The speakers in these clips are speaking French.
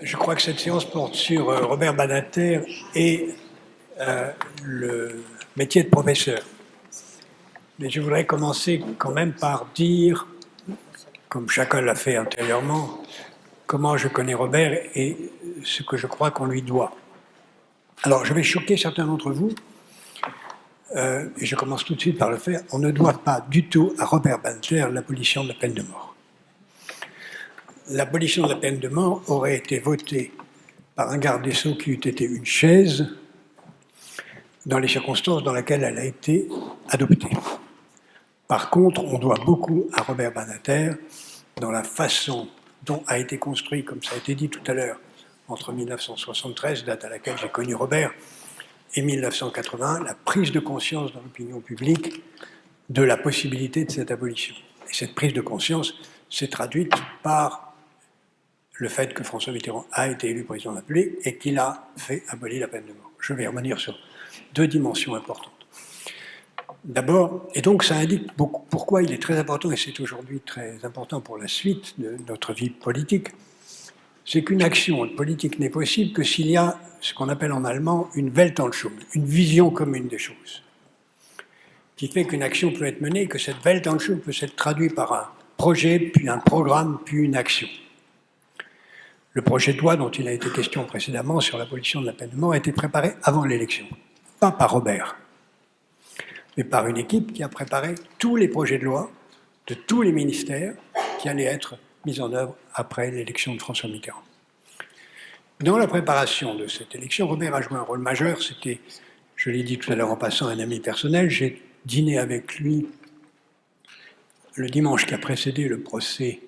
Je crois que cette séance porte sur Robert Badinter et le métier de professeur. Mais je voudrais commencer quand même par dire, comme chacun l'a fait antérieurement, comment je connais Robert et ce que je crois qu'on lui doit. Alors, je vais choquer certains d'entre vous, et je commence tout de suite par le faire. On ne doit pas du tout à Robert Badinter l'abolition de la peine de mort. L'abolition de la peine de mort aurait été votée par un garde des Sceaux qui eût été une chaise dans les circonstances dans lesquelles elle a été adoptée. Par contre, on doit beaucoup à Robert Badinter dans la façon dont a été construit, comme ça a été dit tout à l'heure, entre 1973, date à laquelle j'ai connu Robert, et 1980, la prise de conscience dans l'opinion publique de la possibilité de cette abolition. Et cette prise de conscience s'est traduite par le fait que François Mitterrand a été élu président de la République et qu'il a fait abolir la peine de mort. Je vais revenir sur deux dimensions importantes. D'abord, et donc ça indique pourquoi il est très important, et c'est aujourd'hui très important pour la suite de notre vie politique, c'est qu'une action politique n'est possible que s'il y a ce qu'on appelle en allemand une Weltanschauung, une vision commune des choses, qui fait qu'une action peut être menée et que cette Weltanschauung peut s'être traduite par un projet, puis un programme, puis une action. Le projet de loi dont il a été question précédemment sur l'abolition de la peine de mort a été préparé avant l'élection, pas par Robert, mais par une équipe qui a préparé tous les projets de loi de tous les ministères qui allaient être mis en œuvre après l'élection de François Mitterrand. Dans la préparation de cette élection, Robert a joué un rôle majeur. C'était, je l'ai dit tout à l'heure en passant, un ami personnel. J'ai dîné avec lui le dimanche qui a précédé le procès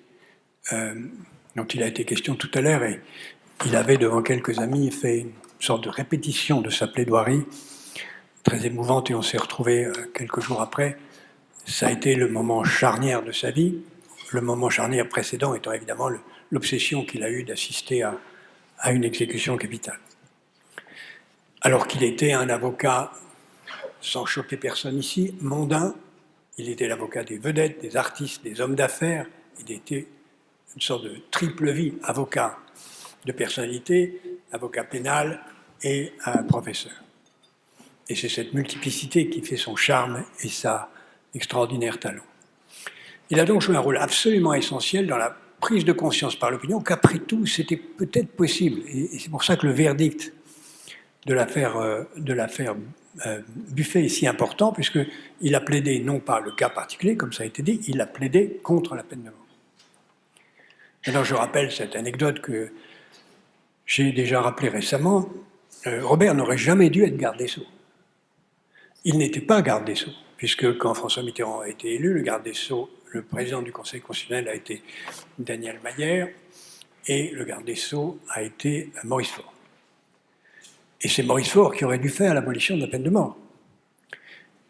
dont il a été question tout à l'heure, et il avait devant quelques amis fait une sorte de répétition de sa plaidoirie, très émouvante, et on s'est retrouvés quelques jours après. Ça a été le moment charnière de sa vie, le moment charnière précédent étant évidemment l'obsession qu'il a eue d'assister à une exécution capitale. Alors qu'il était un avocat, sans choquer personne ici, mondain, il était l'avocat des vedettes, des artistes, des hommes d'affaires, il était une sorte de triple vie, avocat de personnalité, avocat pénal et professeur. Et c'est cette multiplicité qui fait son charme et sa extraordinaire talent. Il a donc joué un rôle absolument essentiel dans la prise de conscience par l'opinion qu'après tout, c'était peut-être possible. Et c'est pour ça que le verdict de l'affaire Buffet est si important, puisqu'il a plaidé non pas le cas particulier, comme ça a été dit, il a plaidé contre la peine de mort. Alors je rappelle cette anecdote que j'ai déjà rappelée récemment. Robert n'aurait jamais dû être garde des Sceaux. Il n'était pas garde des Sceaux, puisque quand François Mitterrand a été élu, le garde des Sceaux, le président du Conseil constitutionnel a été Daniel Mayer, et le garde des Sceaux a été Maurice Faure. Et c'est Maurice Faure qui aurait dû faire l'abolition de la peine de mort.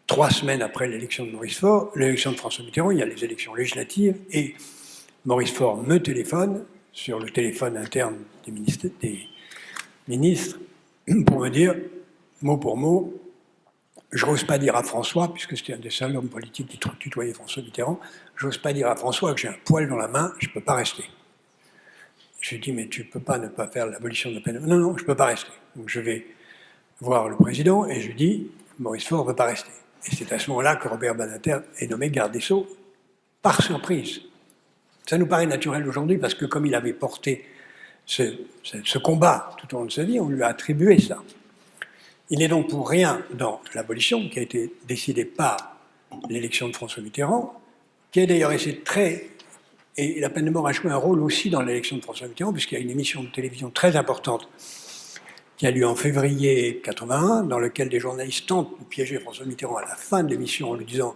3 semaines après l'élection de Maurice Faure, l'élection de François Mitterrand, il y a les élections législatives, et Maurice Faure me téléphone, sur le téléphone interne des ministres, pour me dire, mot pour mot, je n'ose pas dire à François, puisque c'était un des seuls hommes politiques qui tutoyait François Mitterrand, je n'ose pas dire à François que j'ai un poil dans la main, je ne peux pas rester. Je lui dis, mais tu ne peux pas ne pas faire l'abolition de la peine de mort. Non, non, je ne peux pas rester. Donc je vais voir le président et je lui dis, Maurice Faure ne veut pas rester. Et c'est à ce moment-là que Robert Badinter est nommé garde des Sceaux, par surprise. Ça nous paraît naturel aujourd'hui parce que comme il avait porté ce combat tout au long de sa vie, on lui a attribué ça. Il n'est donc pour rien dans l'abolition qui a été décidée par l'élection de François Mitterrand, qui a d'ailleurs été et la peine de mort a joué un rôle aussi dans l'élection de François Mitterrand, puisqu'il y a une émission de télévision très importante qui a lieu en février 81, dans laquelle des journalistes tentent de piéger François Mitterrand à la fin de l'émission en lui disant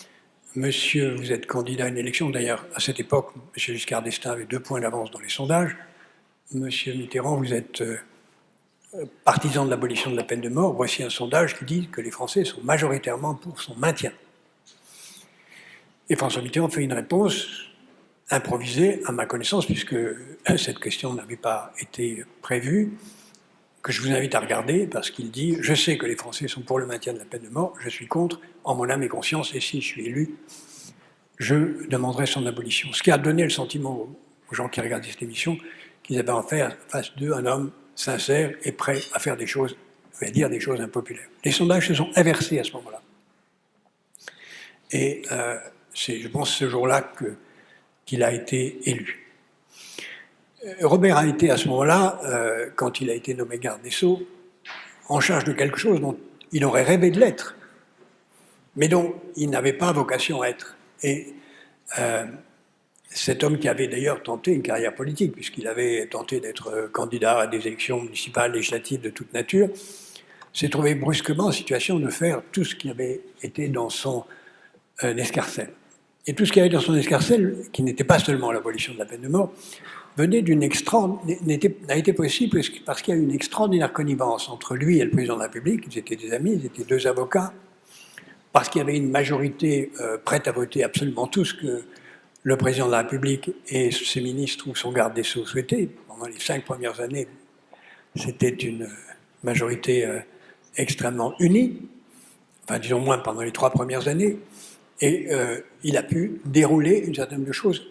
« Monsieur, vous êtes candidat à une élection ». D'ailleurs, à cette époque, M. Giscard d'Estaing avait 2 points d'avance dans les sondages. « Monsieur Mitterrand, vous êtes partisan de l'abolition de la peine de mort. Voici un sondage qui dit que les Français sont majoritairement pour son maintien. » Et François Mitterrand fait une réponse improvisée, à ma connaissance, puisque cette question n'avait pas été prévue, que je vous invite à regarder, parce qu'il dit « Je sais que les Français sont pour le maintien de la peine de mort, je suis contre, en mon âme et conscience, et si je suis élu, je demanderai son abolition. » Ce qui a donné le sentiment aux gens qui regardaient cette émission qu'ils avaient en face d'eux un homme sincère et prêt à faire des choses, à dire des choses impopulaires. Les sondages se sont inversés à ce moment-là. Et c'est, je pense, ce jour-là qu'il a été élu. Robert a été à ce moment-là, quand il a été nommé garde des Sceaux, en charge de quelque chose dont il aurait rêvé de l'être, mais dont il n'avait pas vocation à être. Et cet homme qui avait d'ailleurs tenté une carrière politique, puisqu'il avait tenté d'être candidat à des élections municipales, législatives de toute nature, s'est trouvé brusquement en situation de faire tout ce qui avait été dans son escarcelle. Et tout ce qui avait dans son escarcelle, qui n'était pas seulement l'abolition de la peine de mort, venait n'a été possible parce qu'il y a eu une extraordinaire connivence entre lui et le président de la République. Ils étaient des amis, ils étaient deux avocats, parce qu'il y avait une majorité prête à voter absolument tout ce que le président de la République et ses ministres ou son garde des Sceaux souhaitaient. Pendant les 5 premières années, c'était une majorité extrêmement unie, enfin disons moins pendant les 3 premières années, et il a pu dérouler une certaine nombre de choses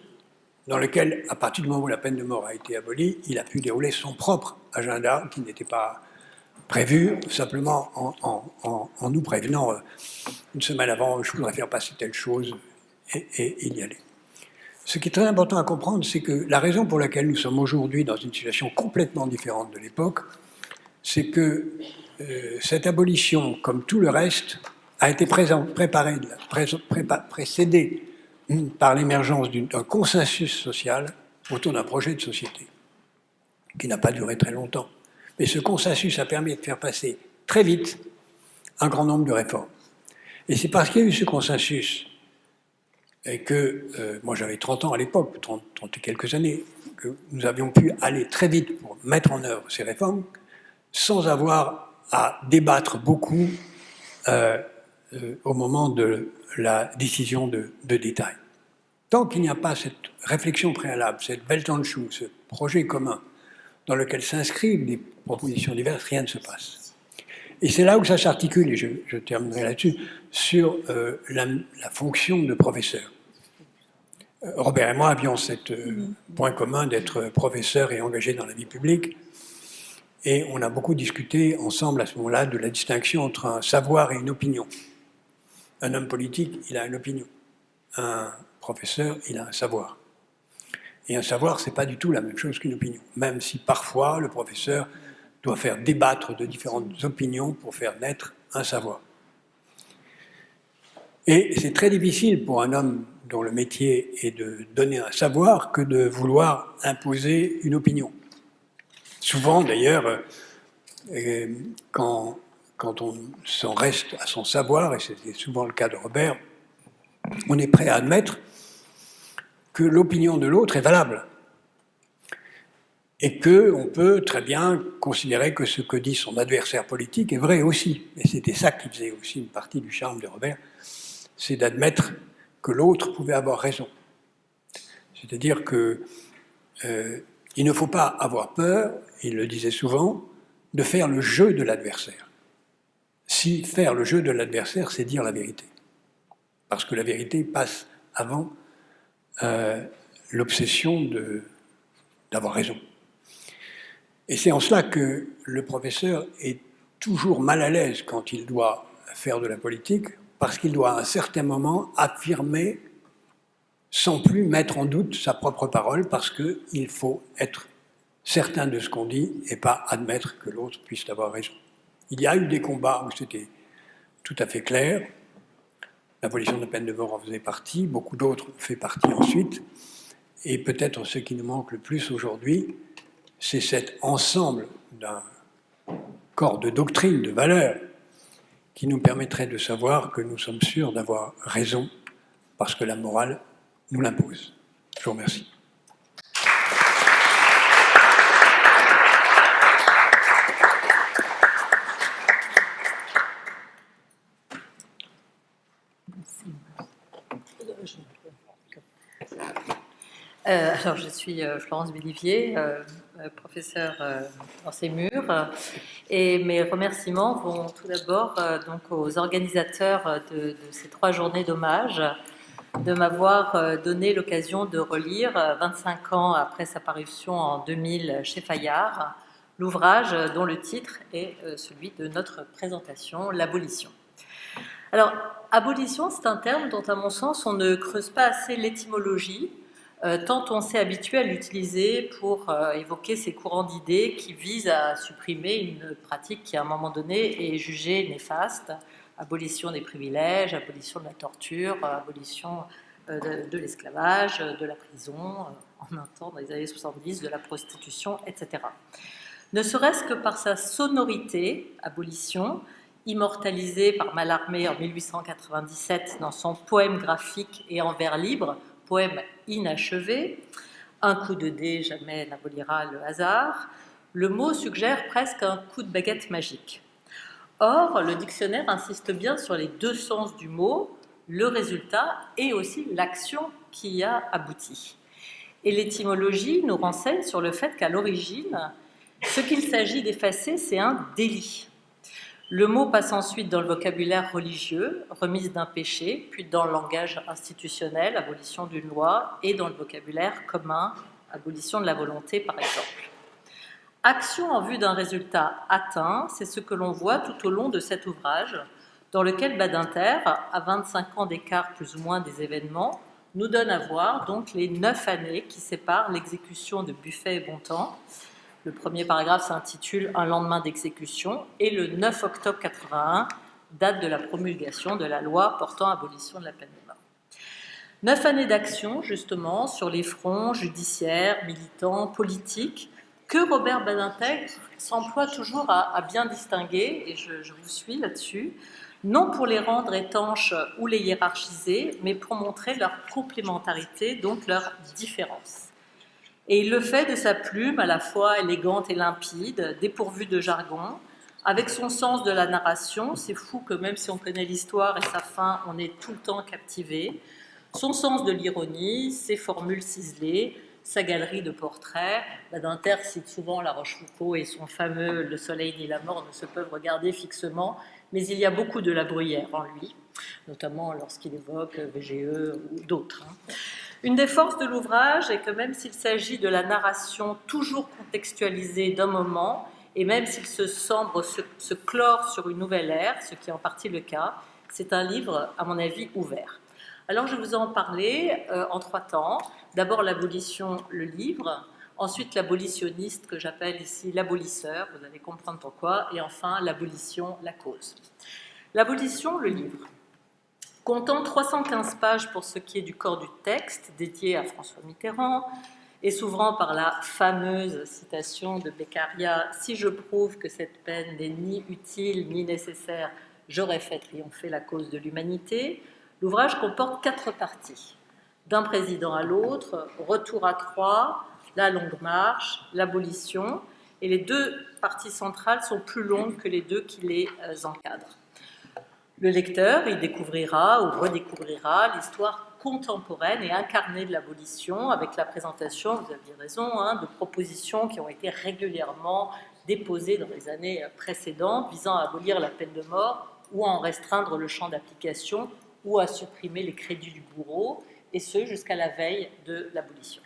dans lequel, à partir du moment où la peine de mort a été abolie, il a pu dérouler son propre agenda, qui n'était pas prévu, simplement en nous prévenant une semaine avant, je voudrais faire passer telle chose, et il y allait. Ce qui est très important à comprendre, c'est que la raison pour laquelle nous sommes aujourd'hui dans une situation complètement différente de l'époque, c'est que cette abolition, comme tout le reste, a été précédée par l'émergence d'un consensus social autour d'un projet de société, qui n'a pas duré très longtemps. Mais ce consensus a permis de faire passer très vite un grand nombre de réformes. Et c'est parce qu'il y a eu ce consensus, et que, moi j'avais 30 ans à l'époque, 30 et quelques années, que nous avions pu aller très vite pour mettre en œuvre ces réformes, sans avoir à débattre beaucoup au moment de la décision de détail. Tant qu'il n'y a pas cette réflexion préalable, cette Weltanschauung, ce projet commun dans lequel s'inscrivent des propositions diverses, rien ne se passe. Et c'est là où ça s'articule, et je terminerai là-dessus, sur la fonction de professeur. Robert et moi avions ce point commun d'être professeurs et engagés dans la vie publique, et on a beaucoup discuté ensemble à ce moment-là de la distinction entre un savoir et une opinion. Un homme politique, il a une opinion. Un professeur, il a un savoir. Et un savoir, ce n'est pas du tout la même chose qu'une opinion, même si parfois le professeur doit faire débattre de différentes opinions pour faire naître un savoir. Et c'est très difficile pour un homme dont le métier est de donner un savoir que de vouloir imposer une opinion. Souvent, d'ailleurs, quand on s'en reste à son savoir, et c'était souvent le cas de Robert, on est prêt à admettre que l'opinion de l'autre est valable et qu'on peut très bien considérer que ce que dit son adversaire politique est vrai aussi. Et c'était ça qui faisait aussi une partie du charme de Robert, c'est d'admettre que l'autre pouvait avoir raison. C'est-à-dire qu'il ne faut pas avoir peur, il le disait souvent, de faire le jeu de l'adversaire. Si faire le jeu de l'adversaire, c'est dire la vérité. Parce que la vérité passe avant l'obsession d'avoir raison. Et c'est en cela que le professeur est toujours mal à l'aise quand il doit faire de la politique, parce qu'il doit à un certain moment affirmer sans plus mettre en doute sa propre parole, parce qu'il faut être certain de ce qu'on dit et pas admettre que l'autre puisse avoir raison. Il y a eu des combats où c'était tout à fait clair. L'abolition de la peine de mort en faisait partie, beaucoup d'autres ont fait partie ensuite. Et peut-être ce qui nous manque le plus aujourd'hui, c'est cet ensemble d'un corps de doctrine, de valeurs, qui nous permettrait de savoir que nous sommes sûrs d'avoir raison, parce que la morale nous l'impose. Je vous remercie. Alors, je suis Florence Bélivier, professeure dans ces murs, et mes remerciements vont tout d'abord donc aux organisateurs de ces 3 journées d'hommage de m'avoir donné l'occasion de relire, 25 ans après sa parution en 2000 chez Fayard, l'ouvrage dont le titre est celui de notre présentation, L'abolition. Alors, abolition, c'est un terme dont, à mon sens, on ne creuse pas assez l'étymologie, tant on s'est habitué à l'utiliser pour évoquer ces courants d'idées qui visent à supprimer une pratique qui, à un moment donné, est jugée néfaste. Abolition des privilèges, abolition de la torture, abolition de l'esclavage, de la prison, en un temps, dans les années 70, de la prostitution, etc. Ne serait-ce que par sa sonorité, abolition, immortalisée par Mallarmé en 1897 dans son poème graphique et en vers libre, poème inachevé, un coup de dé jamais n'abolira le hasard, le mot suggère presque un coup de baguette magique. Or, le dictionnaire insiste bien sur les deux sens du mot, le résultat et aussi l'action qui y a abouti. Et l'étymologie nous renseigne sur le fait qu'à l'origine, ce qu'il s'agit d'effacer, c'est un délit. Le mot passe ensuite dans le vocabulaire religieux, remise d'un péché, puis dans le langage institutionnel, abolition d'une loi, et dans le vocabulaire commun, abolition de la volonté, par exemple. Action en vue d'un résultat atteint, c'est ce que l'on voit tout au long de cet ouvrage, dans lequel Badinter, à 25 ans d'écart plus ou moins des événements, nous donne à voir donc les 9 années qui séparent l'exécution de Buffet et Bontemps. Le premier paragraphe s'intitule « Un lendemain d'exécution » et le 9 octobre 81, date de la promulgation de la loi portant abolition de la peine de mort. 9 années d'action, justement, sur les fronts judiciaires, militants, politiques, que Robert Badinter s'emploie toujours à bien distinguer, et je vous suis là-dessus, non pour les rendre étanches ou les hiérarchiser, mais pour montrer leur complémentarité, donc leur différence. Et il le fait de sa plume à la fois élégante et limpide, dépourvue de jargon, avec son sens de la narration, c'est fou que même si on connaît l'histoire et sa fin, on est tout le temps captivé, son sens de l'ironie, ses formules ciselées, sa galerie de portraits. Badinter cite souvent La Rochefoucauld et son fameux « Le soleil ni la mort ne se peuvent regarder fixement », mais il y a beaucoup de La Bruyère en lui, notamment lorsqu'il évoque VGE ou d'autres. Une des forces de l'ouvrage est que même s'il s'agit de la narration toujours contextualisée d'un moment, et même s'il se semble se clore sur une nouvelle ère, ce qui est en partie le cas, c'est un livre, à mon avis, ouvert. Alors je vais vous en parler en 3 temps. D'abord l'abolition, le livre, ensuite l'abolitionniste que j'appelle ici l'abolisseur, vous allez comprendre pourquoi, et enfin l'abolition, la cause. L'abolition, le livre. Comptant 315 pages pour ce qui est du corps du texte, dédié à François Mitterrand, et s'ouvrant par la fameuse citation de Beccaria « Si je prouve que cette peine n'est ni utile ni nécessaire, j'aurais fait triompher la cause de l'humanité », l'ouvrage comporte 4 parties. D'un président à l'autre, retour à Troyes, la longue marche, l'abolition, et les 2 parties centrales sont plus longues que les 2 qui les encadrent. Le lecteur y découvrira ou redécouvrira l'histoire contemporaine et incarnée de l'abolition avec la présentation, vous aviez raison, de propositions qui ont été régulièrement déposées dans les années précédentes visant à abolir la peine de mort ou à en restreindre le champ d'application ou à supprimer les crédits du bourreau, et ce jusqu'à la veille de l'abolition.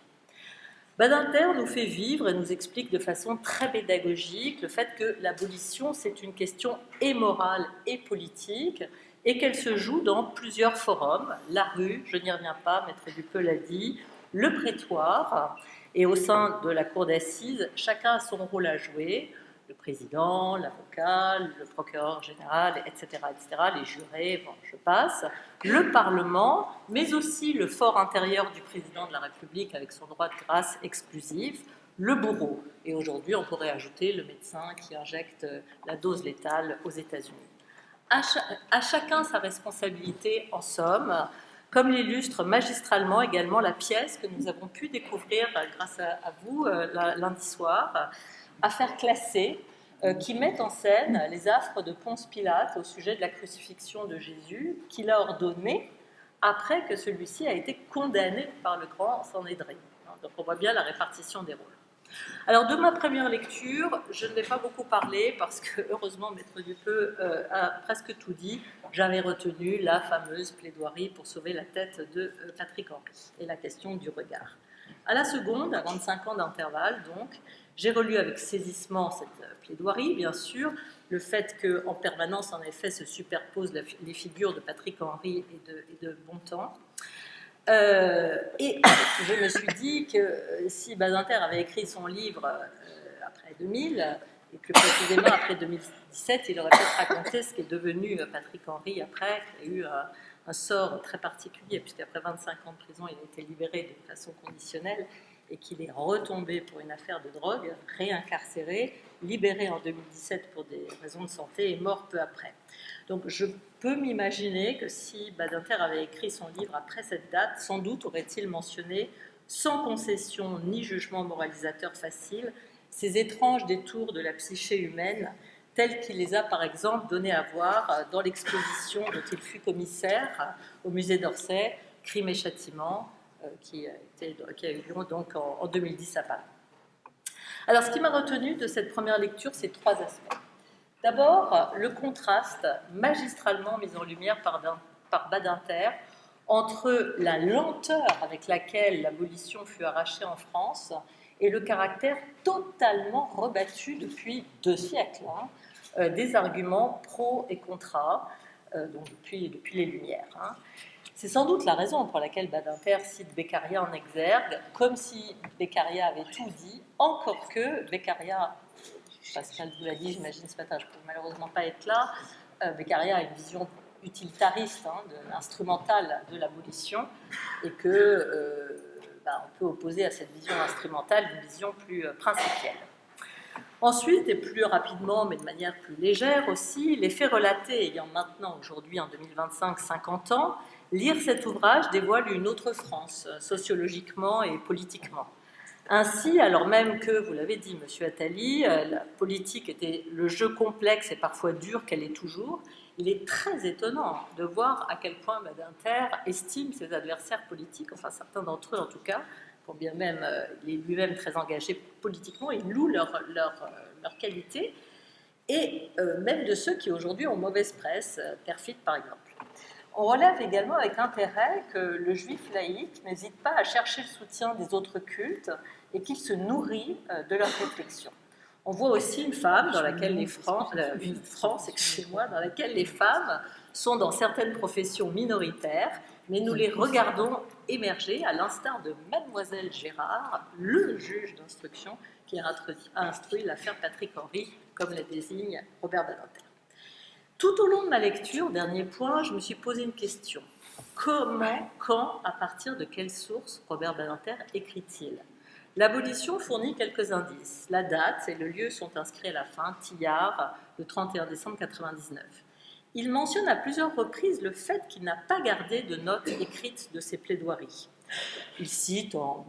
Badinter nous fait vivre et nous explique de façon très pédagogique le fait que l'abolition, c'est une question et morale et politique, et qu'elle se joue dans plusieurs forums. La rue, je n'y reviens pas, Maître Dupeul l'a dit, le prétoire, et au sein de la cour d'assises, chacun a son rôle à jouer, le président, l'avocat, le procureur général, etc., les jurés, bon, je passe, le Parlement, mais aussi le fort intérieur du président de la République avec son droit de grâce exclusif, le bourreau. Et aujourd'hui, on pourrait ajouter le médecin qui injecte la dose létale aux États-Unis. À chacun sa responsabilité, en somme, comme l'illustre magistralement également la pièce que nous avons pu découvrir grâce à vous lundi soir, Affaires classées, qui met en scène les affres de Ponce Pilate au sujet de la crucifixion de Jésus, qu'il a ordonné après que celui-ci a été condamné par le grand Sanhédrin. Donc on voit bien la répartition des rôles. Alors, de ma première lecture, je ne vais pas beaucoup parler parce que, heureusement, Maître Dupeux a presque tout dit. J'avais retenu la fameuse plaidoirie pour sauver la tête de Patrick Henry et la question du regard. À la seconde, à 25 ans d'intervalle, donc, j'ai relu avec saisissement cette plaidoirie, bien sûr, le fait qu'en permanence, en effet, se superposent les figures de Patrick Henry et de Bontemps. Et je me suis dit que si Badinter avait écrit son livre après 2000, et plus précisément après 2017, il aurait peut-être raconté ce qui est devenu Patrick Henry après, qui a eu un sort très particulier, puisqu'après 25 ans de prison, il a été libéré de façon conditionnelle, et qu'il est retombé pour une affaire de drogue, réincarcéré, libéré en 2017 pour des raisons de santé et mort peu après. Donc je peux m'imaginer que si Badinter avait écrit son livre après cette date, sans doute aurait-il mentionné, sans concession ni jugement moralisateur facile, ces étranges détours de la psyché humaine, tels qu'il les a par exemple donnés à voir dans l'exposition dont il fut commissaire au musée d'Orsay, Crimes et Châtiments, qui a eu lieu donc en 2010 à Paris. Alors, ce qui m'a retenu de cette première lecture, c'est trois aspects. D'abord, le contraste magistralement mis en lumière par Badinter entre la lenteur avec laquelle l'abolition fut arrachée en France et le caractère totalement rebattu depuis 2 siècles des arguments pro et contra, donc depuis les Lumières. C'est sans doute la raison pour laquelle Badinter cite Beccaria en exergue, comme si Beccaria avait tout dit, encore que Beccaria, Pascal vous l'a dit, j'imagine ce matin, je ne peux malheureusement pas être là, Beccaria a une vision utilitariste, instrumentale de l'abolition, et que on peut opposer à cette vision instrumentale une vision plus principielle. Ensuite, et plus rapidement, mais de manière plus légère aussi, les faits relatés ayant maintenant, aujourd'hui, en 2025, 50 ans, lire cet ouvrage dévoile une autre France, sociologiquement et politiquement. Ainsi, alors même que, vous l'avez dit, M. Attali, la politique était le jeu complexe et parfois dur qu'elle est toujours, il est très étonnant de voir à quel point Badinter estime ses adversaires politiques, enfin certains d'entre eux en tout cas, quand bien même il est lui-même très engagé politiquement, il loue leur qualité, et même de ceux qui aujourd'hui ont mauvaise presse, Perfit par exemple. On relève également avec intérêt que le juif laïque n'hésite pas à chercher le soutien des autres cultes et qu'il se nourrit de leurs réflexions. On voit aussi une femme dans laquelle dans laquelle les femmes sont dans certaines professions minoritaires, mais nous les regardons émerger à l'instar de Mademoiselle Gérard, le juge d'instruction qui a instruit l'affaire Patrick Henry, comme la désigne Robert Badinter. Tout au long de ma lecture, dernier point, je me suis posé une question. Comment, quand, à partir de quelle source Robert Badinter écrit-il ? L'abolition fournit quelques indices. La date et le lieu sont inscrits à la fin, Tillard, le 31 décembre 1999. Il mentionne à plusieurs reprises le fait qu'il n'a pas gardé de notes écrites de ses plaidoiries. Il cite en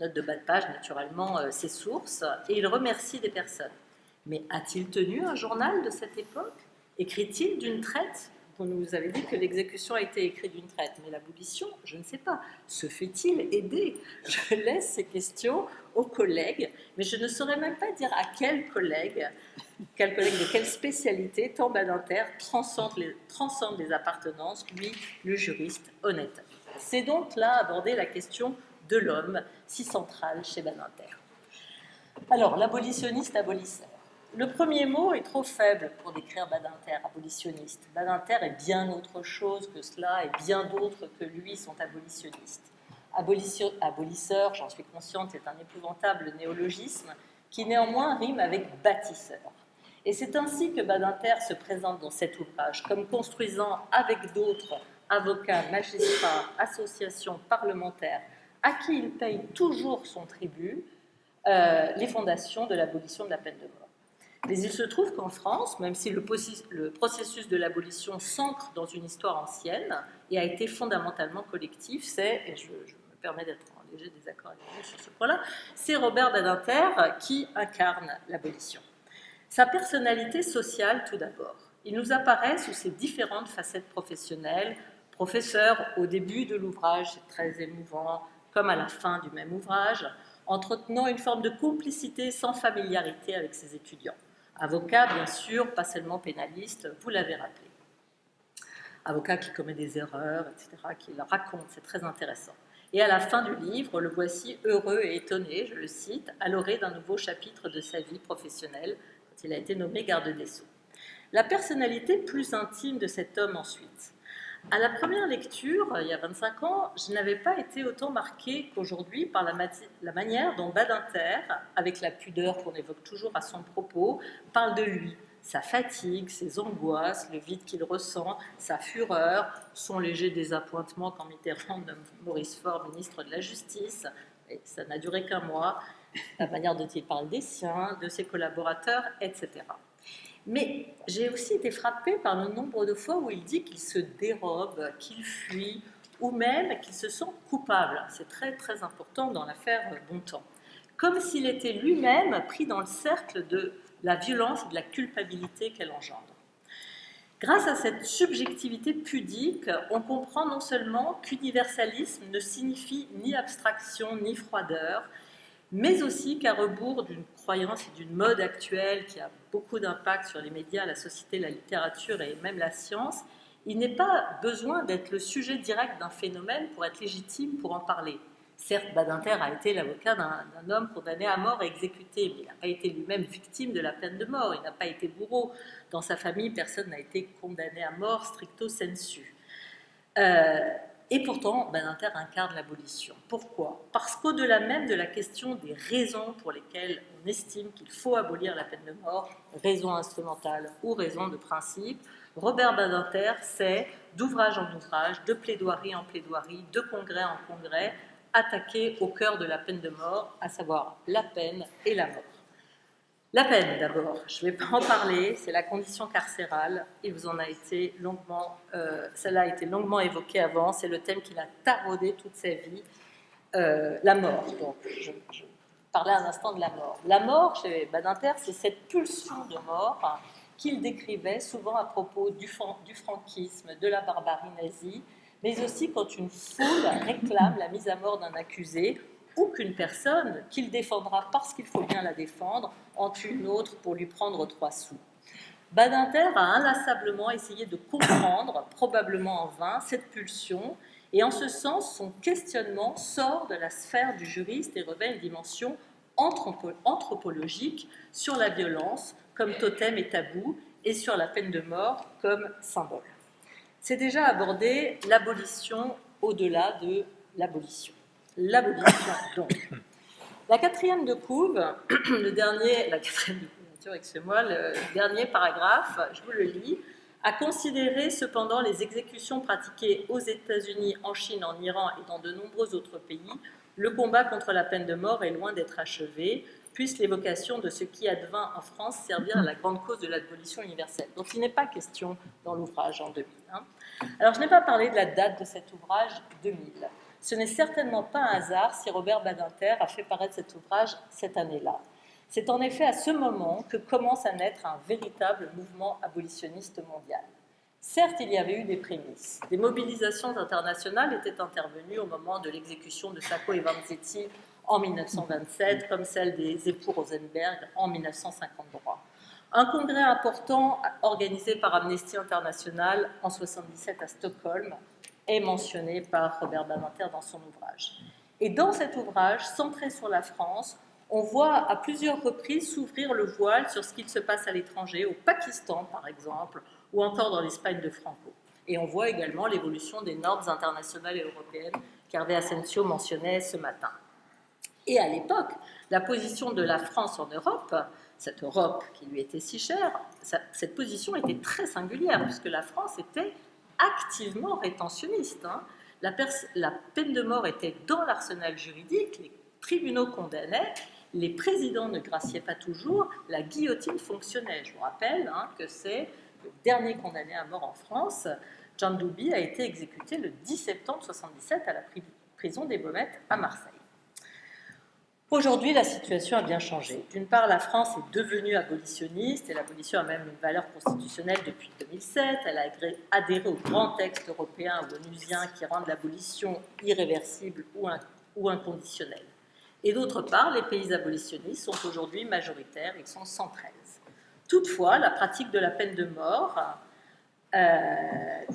note de bas de page, naturellement, ses sources et il remercie des personnes. Mais a-t-il tenu un journal de cette époque ? Écrit-il d'une traite ? Vous nous avez dit que l'exécution a été écrite d'une traite, mais l'abolition, je ne sais pas. Se fait-il aider ? Je laisse ces questions aux collègues, mais je ne saurais même pas dire à quel collègue de quelle spécialité, tant Badinter transcende les appartenances, lui, le juriste honnête. C'est donc là aborder la question de l'homme, si centrale chez Badinter. Alors, l'abolitionniste abolisseur. Le premier mot est trop faible pour décrire Badinter, abolitionniste. Badinter est bien autre chose que cela, et bien d'autres que lui sont abolitionnistes. Abolisseur, j'en suis consciente, est un épouvantable néologisme qui néanmoins rime avec bâtisseur. Et c'est ainsi que Badinter se présente dans cet ouvrage, comme construisant avec d'autres avocats, magistrats, associations, parlementaires, à qui il paye toujours son tribut, les fondations de l'abolition de la peine de mort. Mais il se trouve qu'en France, même si le processus de l'abolition s'ancre dans une histoire ancienne et a été fondamentalement collectif, et je me permets d'être en léger désaccord avec vous sur ce point-là, c'est Robert Badinter qui incarne l'abolition. Sa personnalité sociale, tout d'abord. Il nous apparaît sous ses différentes facettes professionnelles. Professeur au début de l'ouvrage, c'est très émouvant, comme à la fin du même ouvrage. entretenant une forme de complicité sans familiarité avec ses étudiants. Avocat, bien sûr, pas seulement pénaliste, vous l'avez rappelé. Avocat qui commet des erreurs, etc., qui le raconte, c'est très intéressant. Et à la fin du livre, le voici heureux et étonné, je le cite, à l'orée d'un nouveau chapitre de sa vie professionnelle, quand il a été nommé garde des Sceaux. La personnalité plus intime de cet homme ensuite. À la première lecture, il y a 25 ans, je n'avais pas été autant marquée qu'aujourd'hui par la manière dont Badinter, avec la pudeur qu'on évoque toujours à son propos, parle de lui, sa fatigue, ses angoisses, le vide qu'il ressent, sa fureur, son léger désappointement quand Mitterrand nomme Maurice Faure ministre de la Justice, et ça n'a duré qu'un mois, la manière dont il parle des siens, de ses collaborateurs, etc. Mais j'ai aussi été frappée par le nombre de fois où il dit qu'il se dérobe, qu'il fuit, ou même qu'il se sent coupable. C'est très très important dans l'affaire Bontemps. Comme s'il était lui-même pris dans le cercle de la violence et de la culpabilité qu'elle engendre. Grâce à cette subjectivité pudique, on comprend non seulement qu'universalisme ne signifie ni abstraction ni froideur, mais aussi qu'à rebours d'une croyance et d'une mode actuelle qui a beaucoup d'impact sur les médias, la société, la littérature et même la science, il n'est pas besoin d'être le sujet direct d'un phénomène pour être légitime pour en parler. Certes, Badinter a été l'avocat d'un homme condamné à mort et exécuté, mais il n'a pas été lui-même victime de la peine de mort, il n'a pas été bourreau. Dans sa famille, personne n'a été condamné à mort stricto sensu. Et pourtant, Badinter incarne l'abolition. Pourquoi ? Parce qu'au-delà même de la question des raisons pour lesquelles on estime qu'il faut abolir la peine de mort, raisons instrumentales ou raisons de principe, Robert Badinter sait, d'ouvrage en ouvrage, de plaidoirie en plaidoirie, de congrès en congrès, attaquer au cœur de la peine de mort, à savoir la peine et la mort. La peine, d'abord, je ne vais pas en parler, c'est la condition carcérale. Il vous en a été longuement, cela a été longuement évoqué avant, c'est le thème qu'il a taraudé toute sa vie. La mort, donc, je parlais un instant de la mort. La mort, chez Badinter, c'est cette pulsion de mort qu'il décrivait souvent à propos du franquisme, de la barbarie nazie, mais aussi quand une foule réclame la mise à mort d'un accusé ou qu'une personne qu'il défendra parce qu'il faut bien la défendre en tue une autre pour lui prendre 3 sous. Badinter a inlassablement essayé de comprendre, probablement en vain, cette pulsion, et en ce sens, son questionnement sort de la sphère du juriste et revêt une dimension anthropologique sur la violence comme totem et tabou, et sur la peine de mort comme symbole. C'est déjà abordé l'abolition au-delà de l'abolition. L'abolition, donc. La quatrième de couve, le dernier paragraphe, je vous le lis, a considéré cependant les exécutions pratiquées aux États-Unis, en Chine, en Iran et dans de nombreux autres pays. Le combat contre la peine de mort est loin d'être achevé, puisse l'évocation de ce qui advint en France servir à la grande cause de l'abolition universelle, dont il n'est pas question dans l'ouvrage en 2000. Alors, je n'ai pas parlé de la date de cet ouvrage, 2000. Ce n'est certainement pas un hasard si Robert Badinter a fait paraître cet ouvrage cette année-là. C'est en effet à ce moment que commence à naître un véritable mouvement abolitionniste mondial. Certes, il y avait eu des prémices. Des mobilisations internationales étaient intervenues au moment de l'exécution de Sacco et Vanzetti en 1927, comme celle des époux Rosenberg en 1953. Un congrès important organisé par Amnesty International en 1977 à Stockholm est mentionné par Robert Badinter dans son ouvrage. Et dans cet ouvrage, centré sur la France, on voit à plusieurs reprises s'ouvrir le voile sur ce qu'il se passe à l'étranger, au Pakistan par exemple, ou encore dans l'Espagne de Franco. Et on voit également l'évolution des normes internationales et européennes qu'Hervé Asensio mentionnait ce matin. Et à l'époque, la position de la France en Europe, cette Europe qui lui était si chère, cette position était très singulière, puisque la France était activement rétentionniste. La peine de mort était dans l'arsenal juridique, les tribunaux condamnaient, les présidents ne graciaient pas toujours, la guillotine fonctionnait. Je vous rappelle que c'est le dernier condamné à mort en France. John Dewey a été exécuté le 10 septembre 1977 à la prison des Baumettes à Marseille. Aujourd'hui, la situation a bien changé. D'une part, la France est devenue abolitionniste et l'abolition a même une valeur constitutionnelle depuis 2007. Elle a adhéré aux grands textes européens ou onusiens qui rendent l'abolition irréversible ou inconditionnelle. Et d'autre part, les pays abolitionnistes sont aujourd'hui majoritaires, ils sont 113. Toutefois, la pratique de la peine de mort,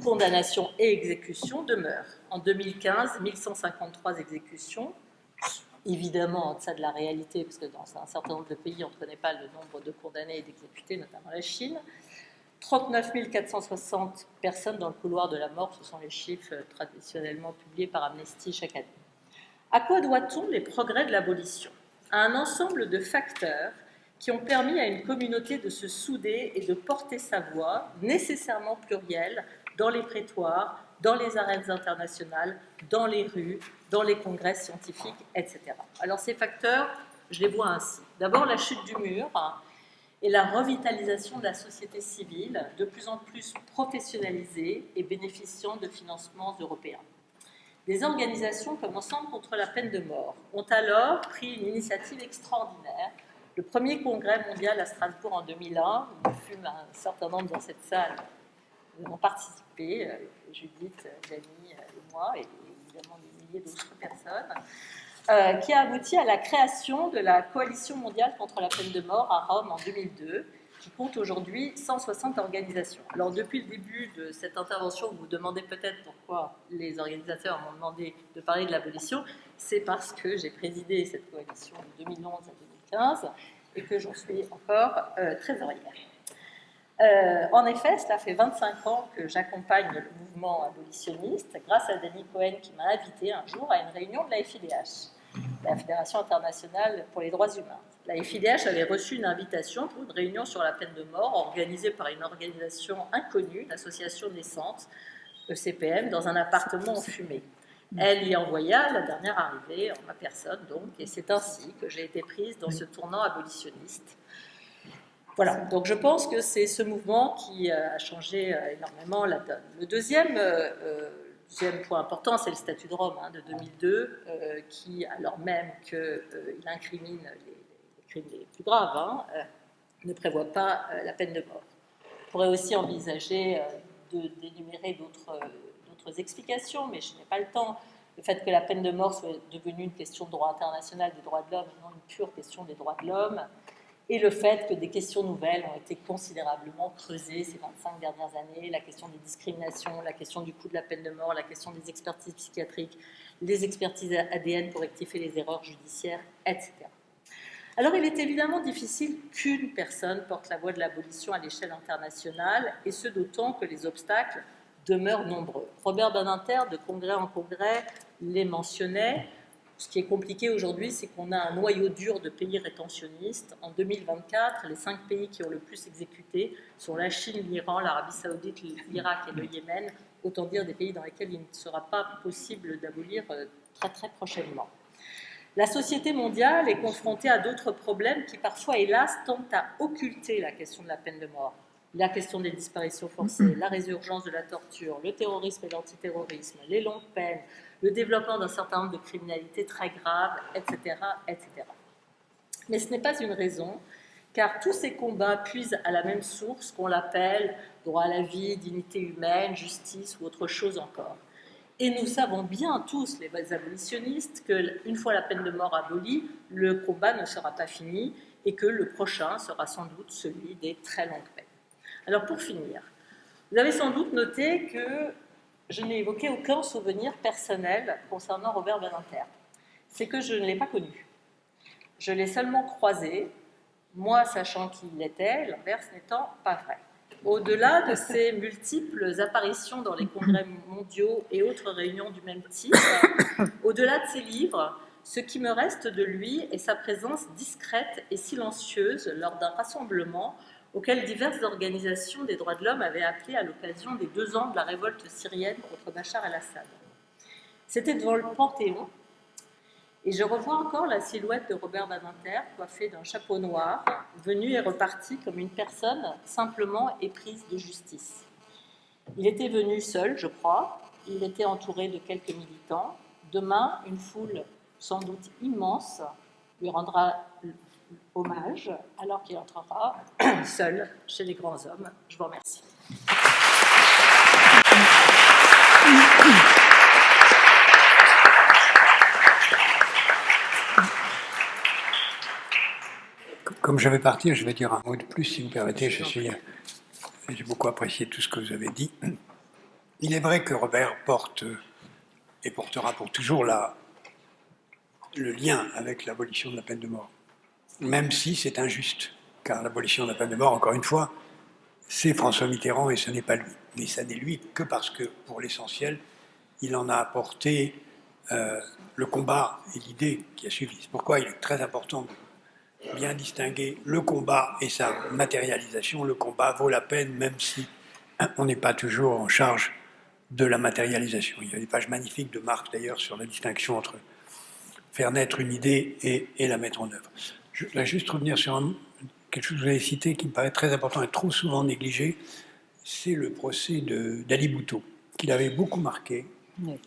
condamnation et exécution demeure. En 2015, 1153 exécutions, évidemment en deçà de la réalité, parce que dans un certain nombre de pays, on ne connaît pas le nombre de condamnés et d'exécutés, notamment la Chine. 39 460 personnes dans le couloir de la mort, ce sont les chiffres traditionnellement publiés par Amnesty chaque année. À quoi doit-on les progrès de l'abolition? À un ensemble de facteurs qui ont permis à une communauté de se souder et de porter sa voix, nécessairement plurielle, dans les prétoires, dans les arènes internationales, dans les rues, dans les congrès scientifiques, etc. Alors ces facteurs, je les vois ainsi. D'abord la chute du mur et la revitalisation de la société civile, de plus en plus professionnalisée et bénéficiant de financements européens. Des organisations comme Ensemble contre la peine de mort ont alors pris une initiative extraordinaire. Le premier congrès mondial à Strasbourg en 2001, où nous fûmes un certain nombre dans cette salle, nous avons participé, Judith, Jamie et moi, et évidemment des milliers d'autres personnes, qui a abouti à la création de la Coalition mondiale contre la peine de mort à Rome en 2002, qui compte aujourd'hui 160 organisations. Alors depuis le début de cette intervention, vous vous demandez peut-être pourquoi les organisateurs m'ont demandé de parler de l'abolition, c'est parce que j'ai présidé cette coalition de 2011 à 2015 et que j'en suis encore trésorière. En effet, cela fait 25 ans que j'accompagne le mouvement abolitionniste grâce à Danny Cohen qui m'a invité un jour à une réunion de la FIDH, la Fédération internationale pour les droits humains. La FIDH avait reçu une invitation pour une réunion sur la peine de mort organisée par une organisation inconnue, l'association naissante, ECPM, dans un appartement en fumée. Elle y envoya la dernière arrivée, en ma personne donc, et c'est ainsi que j'ai été prise dans ce tournant abolitionniste. Voilà, donc je pense que c'est ce mouvement qui a changé énormément la donne. Le deuxième point important, c'est le statut de Rome de 2002, qui, alors même qu'il incrimine les crimes les plus graves, ne prévoit pas la peine de mort. On pourrait aussi envisager d'énumérer d'autres explications, mais je n'ai pas le temps. Le fait que la peine de mort soit devenue une question de droit international des droits de l'homme, non une pure question des droits de l'homme, et le fait que des questions nouvelles ont été considérablement creusées ces 25 dernières années, la question des discriminations, la question du coût de la peine de mort, la question des expertises psychiatriques, les expertises ADN pour rectifier les erreurs judiciaires, etc. Alors il est évidemment difficile qu'une personne porte la voix de l'abolition à l'échelle internationale, et ce d'autant que les obstacles demeurent nombreux. Robert Badinter, de congrès en congrès, les mentionnait. Ce qui est compliqué aujourd'hui, c'est qu'on a un noyau dur de pays rétentionnistes. En 2024, les 5 pays qui ont le plus exécuté sont la Chine, l'Iran, l'Arabie Saoudite, l'Irak et le Yémen. Autant dire des pays dans lesquels il ne sera pas possible d'abolir très très prochainement. La société mondiale est confrontée à d'autres problèmes qui parfois, hélas, tentent à occulter la question de la peine de mort. La question des disparitions forcées, la résurgence de la torture, le terrorisme et l'antiterrorisme, les longues peines, le développement d'un certain nombre de criminalités très graves, etc., etc. Mais ce n'est pas une raison, car tous ces combats puisent à la même source qu'on l'appelle droit à la vie, dignité humaine, justice ou autre chose encore. Et nous savons bien tous, les abolitionnistes, qu'une fois la peine de mort abolie, le combat ne sera pas fini et que le prochain sera sans doute celui des très longues peines. Alors pour finir, vous avez sans doute noté que je n'ai évoqué aucun souvenir personnel concernant Robert Badinter. C'est que je ne l'ai pas connu. Je l'ai seulement croisé, moi sachant qui il était, l'inverse n'étant pas vrai. Au-delà de ses multiples apparitions dans les congrès mondiaux et autres réunions du même type, au-delà de ses livres, ce qui me reste de lui est sa présence discrète et silencieuse lors d'un rassemblement auquel diverses organisations des droits de l'homme avaient appelé à l'occasion des 2 ans de la révolte syrienne contre Bachar el-Assad. C'était devant le Panthéon, et je revois encore la silhouette de Robert Badinter, coiffé d'un chapeau noir, venu et reparti comme une personne simplement éprise de justice. Il était venu seul, je crois, il était entouré de quelques militants. Demain, une foule sans doute immense lui rendra hommage, alors qu'il entrera seul chez les grands hommes. Je vous remercie. comme je vais partir, je vais dire un mot de plus, si vous permettez. J'ai beaucoup apprécié tout ce que vous avez dit. Il est vrai que Robert porte et portera pour toujours le lien avec l'abolition de la peine de mort, même si c'est injuste, car l'abolition de la peine de mort, encore une fois, c'est François Mitterrand et ce n'est pas lui. Mais ça n'est lui que parce que, pour l'essentiel, il en a apporté le combat et l'idée qui a suivi. C'est pourquoi il est très important de bien distinguer le combat et sa matérialisation. Le combat vaut la peine, même si on n'est pas toujours en charge de la matérialisation. Il y a des pages magnifiques de Marx, d'ailleurs, sur la distinction entre faire naître une idée et la mettre en œuvre. Je voudrais juste revenir sur quelque chose que vous avez cité qui me paraît très important et trop souvent négligé, c'est le procès d'Ali Bhutto, qui l'avait beaucoup marqué, oui.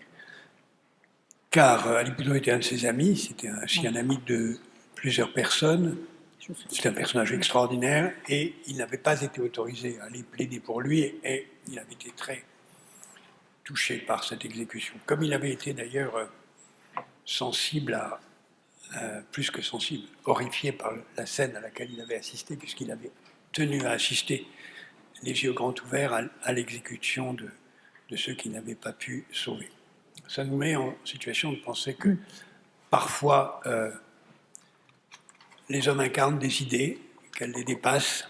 Car Ali Bhutto était un de ses amis, c'était aussi un ami de plusieurs personnes, c'était un personnage extraordinaire, et il n'avait pas été autorisé à aller plaider pour lui, et il avait été très touché par cette exécution. Comme il avait été d'ailleurs sensible plus que sensible, horrifié par la scène à laquelle il avait assisté, puisqu'il avait tenu à assister, les yeux grands ouverts, à l'exécution de ceux qui n'avaient pas pu sauver. Ça nous met en situation de penser que parfois les hommes incarnent des idées, qu'elles les dépassent,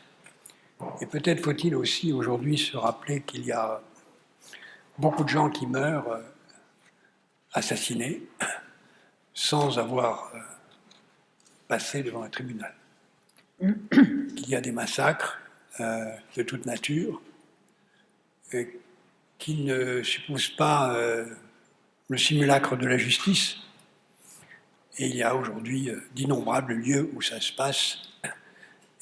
et peut-être faut-il aussi aujourd'hui se rappeler qu'il y a beaucoup de gens qui meurent assassinés sans avoir passé devant un tribunal. Qu'il y a des massacres de toute nature qui ne supposent pas le simulacre de la justice. Et il y a aujourd'hui d'innombrables lieux où ça se passe.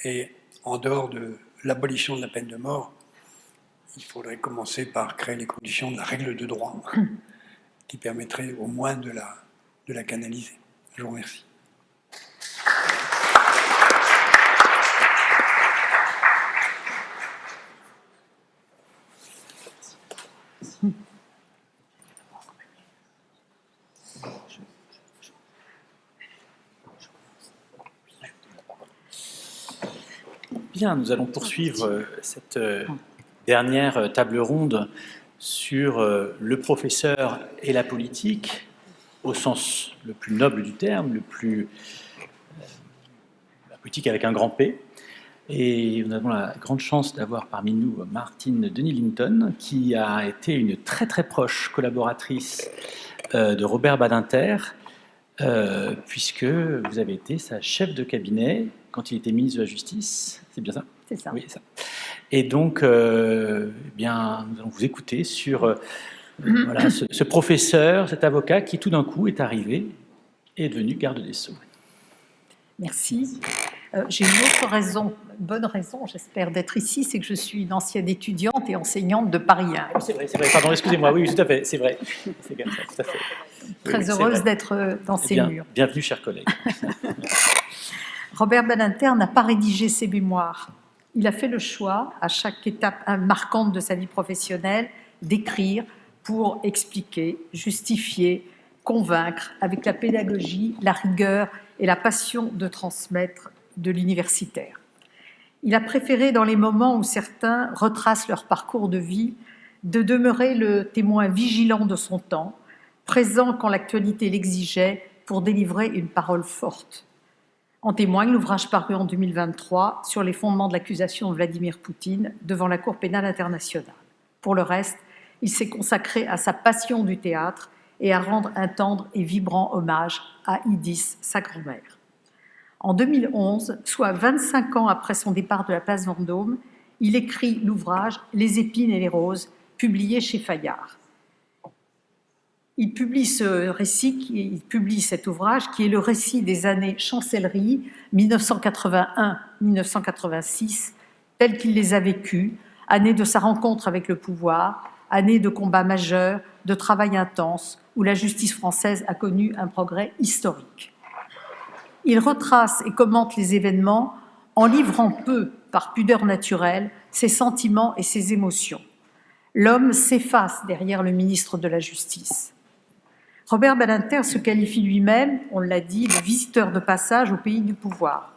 Et en dehors de l'abolition de la peine de mort, il faudrait commencer par créer les conditions de la règle de droit qui permettrait au moins de la canaliser. Je vous remercie. Bien, nous allons poursuivre cette dernière table ronde sur le professeur et la politique, au sens le plus noble du terme, la politique avec un grand P. Et nous avons la grande chance d'avoir parmi nous Martine Denny-Linton, qui a été une très très proche collaboratrice de Robert Badinter, puisque vous avez été sa chef de cabinet quand il était ministre de la Justice. C'est bien ça ? C'est ça. Oui, ça. Et donc, eh bien, nous allons vous écouter sur voilà, ce professeur, cet avocat qui tout d'un coup est arrivé et est devenu garde des Sceaux. Merci. J'ai une autre raison, une bonne raison, j'espère, d'être ici, c'est que je suis une ancienne étudiante et enseignante de Paris 1. C'est vrai, pardon, excusez-moi, oui, tout à fait, c'est vrai. C'est comme ça, tout à fait. Très heureuse d'être dans ces murs. Bienvenue, chers collègues. Robert Badinter n'a pas rédigé ses mémoires. Il a fait le choix, à chaque étape marquante de sa vie professionnelle, d'écrire pour expliquer, justifier, convaincre, avec la pédagogie, la rigueur et la passion de transmettre de l'universitaire. Il a préféré, dans les moments où certains retracent leur parcours de vie, de demeurer le témoin vigilant de son temps, présent quand l'actualité l'exigeait, pour délivrer une parole forte. En témoigne l'ouvrage paru en 2023 sur les fondements de l'accusation de Vladimir Poutine devant la Cour pénale internationale. Pour le reste, il s'est consacré à sa passion du théâtre et à rendre un tendre et vibrant hommage à Idis, sa grand-mère. En 2011, soit 25 ans après son départ de la place Vendôme, il écrit l'ouvrage « Les épines et les roses », publié chez Fayard. Il publie cet ouvrage qui est le récit des années chancellerie 1981-1986, telles qu'il les a vécues, années de sa rencontre avec le pouvoir, années de combats majeurs, de travail intense, où la justice française a connu un progrès historique. Il retrace et commente les événements en livrant peu, par pudeur naturelle, ses sentiments et ses émotions. L'homme s'efface derrière le ministre de la Justice. Robert Badinter se qualifie lui-même, on l'a dit, de visiteur de passage au pays du pouvoir.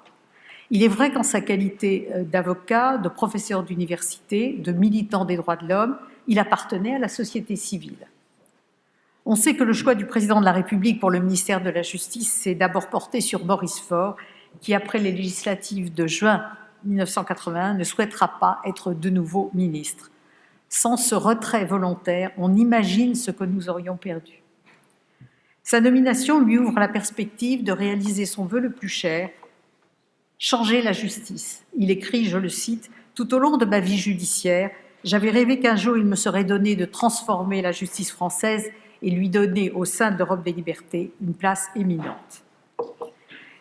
Il est vrai qu'en sa qualité d'avocat, de professeur d'université, de militant des droits de l'homme, il appartenait à la société civile. On sait que le choix du président de la République pour le ministère de la Justice s'est d'abord porté sur Maurice Faure, qui, après les législatives de juin 1981, ne souhaitera pas être de nouveau ministre. Sans ce retrait volontaire, on imagine ce que nous aurions perdu. Sa nomination lui ouvre la perspective de réaliser son vœu le plus cher, changer la justice. Il écrit, je le cite, « Tout au long de ma vie judiciaire, j'avais rêvé qu'un jour il me serait donné de transformer la justice française et lui donner au sein de l'Europe des libertés une place éminente. »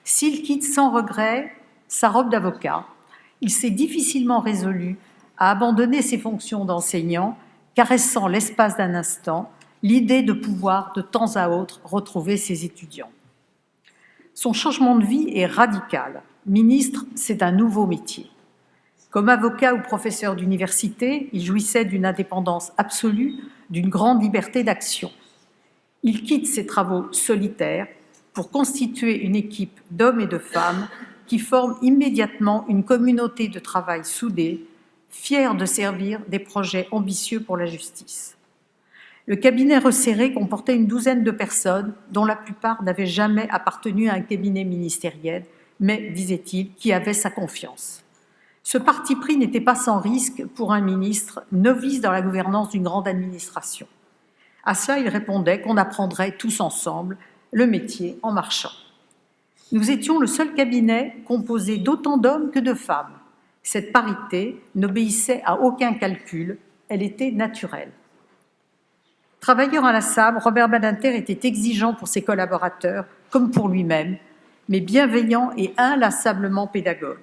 S'il quitte sans regret sa robe d'avocat, il s'est difficilement résolu à abandonner ses fonctions d'enseignant, caressant l'espace d'un instant l'idée de pouvoir de temps à autre retrouver ses étudiants. Son changement de vie est radical. Ministre, c'est un nouveau métier. Comme avocat ou professeur d'université, il jouissait d'une indépendance absolue, d'une grande liberté d'action. Il quitte ses travaux solitaires pour constituer une équipe d'hommes et de femmes qui forment immédiatement une communauté de travail soudée, fière de servir des projets ambitieux pour la justice. Le cabinet resserré comportait une douzaine de personnes, dont la plupart n'avaient jamais appartenu à un cabinet ministériel, mais, disait-il, qui avaient sa confiance. Ce parti pris n'était pas sans risque pour un ministre novice dans la gouvernance d'une grande administration. À cela, il répondait qu'on apprendrait tous ensemble le métier en marchant. Nous étions le seul cabinet composé d'autant d'hommes que de femmes. Cette parité n'obéissait à aucun calcul, elle était naturelle. Travailleur inlassable, Robert Badinter était exigeant pour ses collaborateurs comme pour lui-même, mais bienveillant et inlassablement pédagogue.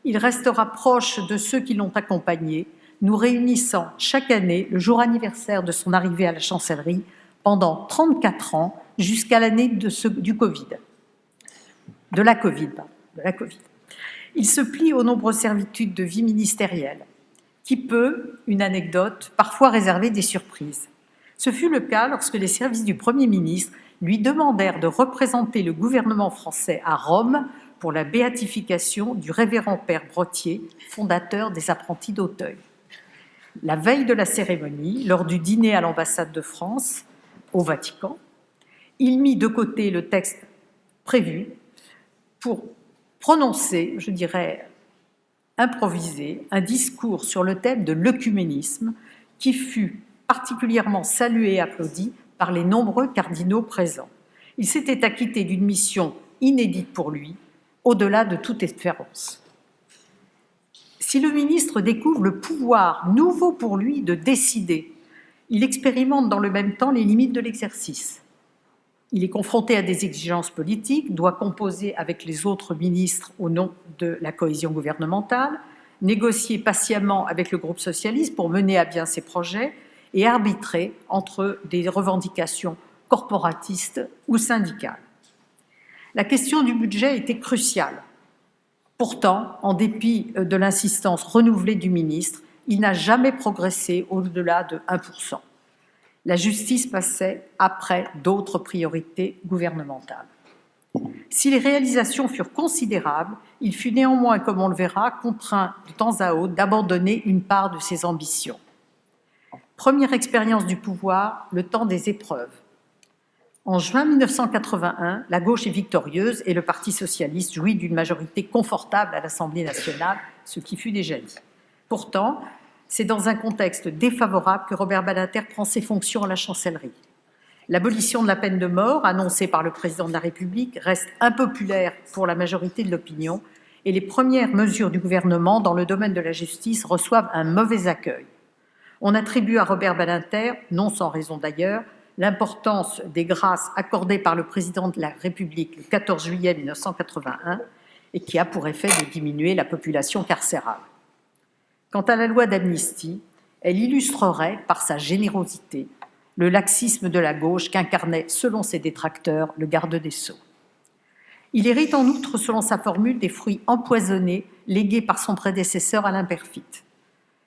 Il restera proche de ceux qui l'ont accompagné, nous réunissant chaque année le jour anniversaire de son arrivée à la chancellerie pendant 34 ans jusqu'à l'année de la Covid. Il se plie aux nombreuses servitudes de vie ministérielle, qui peut, une anecdote, parfois réserver des surprises. Ce fut le cas lorsque les services du Premier ministre lui demandèrent de représenter le gouvernement français à Rome pour la béatification du révérend père Brottier, fondateur des apprentis d'Auteuil. La veille de la cérémonie, lors du dîner à l'ambassade de France, au Vatican, il mit de côté le texte prévu pour prononcer, je dirais, improviser, un discours sur le thème de l'œcuménisme qui fut particulièrement salué et applaudi par les nombreux cardinaux présents. Il s'était acquitté d'une mission inédite pour lui, au-delà de toute espérance. Si le ministre découvre le pouvoir nouveau pour lui de décider, il expérimente dans le même temps les limites de l'exercice. Il est confronté à des exigences politiques, doit composer avec les autres ministres au nom de la cohésion gouvernementale, négocier patiemment avec le groupe socialiste pour mener à bien ses projets et arbitrer entre des revendications corporatistes ou syndicales. La question du budget était cruciale. Pourtant, en dépit de l'insistance renouvelée du ministre, il n'a jamais progressé au-delà de 1%. La justice passait après d'autres priorités gouvernementales. Si les réalisations furent considérables, il fut néanmoins, comme on le verra, contraint de temps à autre d'abandonner une part de ses ambitions. Première expérience du pouvoir, le temps des épreuves. En juin 1981, la gauche est victorieuse et le Parti socialiste jouit d'une majorité confortable à l'Assemblée nationale, ce qui fut déjà dit. Pourtant, c'est dans un contexte défavorable que Robert Badinter prend ses fonctions à la chancellerie. L'abolition de la peine de mort, annoncée par le président de la République, reste impopulaire pour la majorité de l'opinion et les premières mesures du gouvernement dans le domaine de la justice reçoivent un mauvais accueil. On attribue à Robert Badinter, non sans raison d'ailleurs, l'importance des grâces accordées par le président de la République le 14 juillet 1981 et qui a pour effet de diminuer la population carcérale. Quant à la loi d'amnistie, elle illustrerait par sa générosité le laxisme de la gauche qu'incarnait, selon ses détracteurs, le garde des Sceaux. Il hérite en outre, selon sa formule, des fruits empoisonnés légués par son prédécesseur Alain Peyrefitte.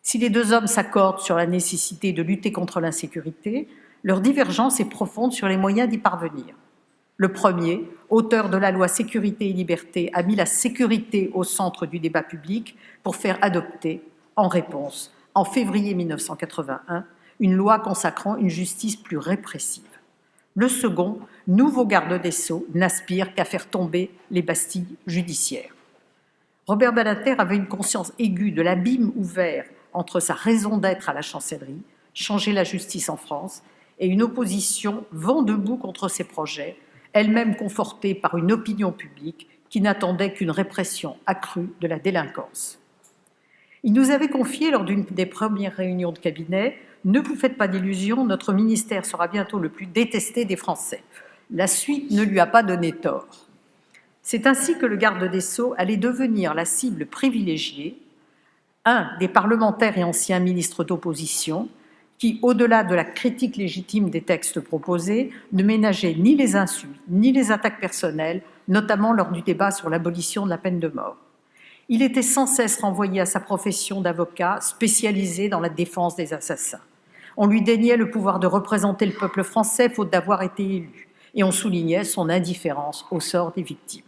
Si les deux hommes s'accordent sur la nécessité de lutter contre l'insécurité, leur divergence est profonde sur les moyens d'y parvenir. Le premier, auteur de la loi Sécurité et Liberté, a mis la sécurité au centre du débat public pour faire adopter, en réponse, en février 1981, une loi consacrant une justice plus répressive. Le second, nouveau garde des Sceaux, n'aspire qu'à faire tomber les bastilles judiciaires. Robert Badinter avait une conscience aiguë de l'abîme ouvert entre sa raison d'être à la chancellerie, changer la justice en France, et une opposition vent debout contre ses projets, elle-même confortée par une opinion publique qui n'attendait qu'une répression accrue de la délinquance. Il nous avait confié lors d'une des premières réunions de cabinet « Ne vous faites pas d'illusions, notre ministère sera bientôt le plus détesté des Français ». La suite ne lui a pas donné tort. C'est ainsi que le garde des Sceaux allait devenir la cible privilégiée, un des parlementaires et anciens ministres d'opposition, qui, au-delà de la critique légitime des textes proposés, ne ménageait ni les insultes, ni les attaques personnelles, notamment lors du débat sur l'abolition de la peine de mort. Il était sans cesse renvoyé à sa profession d'avocat spécialisé dans la défense des assassins. On lui déniait le pouvoir de représenter le peuple français faute d'avoir été élu, et on soulignait son indifférence au sort des victimes.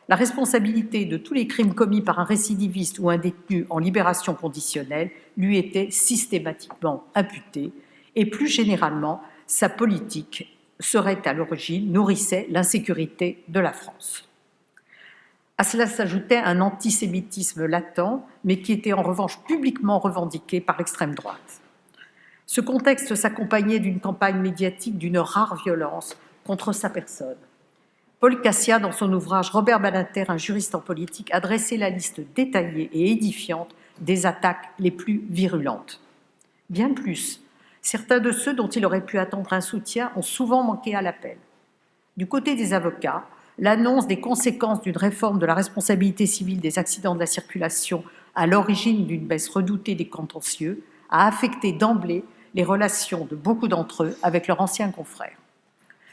La responsabilité de tous les crimes commis par un récidiviste ou un détenu en libération conditionnelle lui était systématiquement imputée, et plus généralement, sa politique serait à l'origine, nourrissait l'insécurité de la France. À cela s'ajoutait un antisémitisme latent, mais qui était en revanche publiquement revendiqué par l'extrême droite. Ce contexte s'accompagnait d'une campagne médiatique d'une rare violence contre sa personne. Paul Cassia, dans son ouvrage « Robert Badinter, un juriste en politique », a dressé la liste détaillée et édifiante des attaques les plus virulentes. Bien plus, certains de ceux dont il aurait pu attendre un soutien ont souvent manqué à l'appel. Du côté des avocats, l'annonce des conséquences d'une réforme de la responsabilité civile des accidents de la circulation à l'origine d'une baisse redoutée des contentieux a affecté d'emblée les relations de beaucoup d'entre eux avec leurs anciens confrères.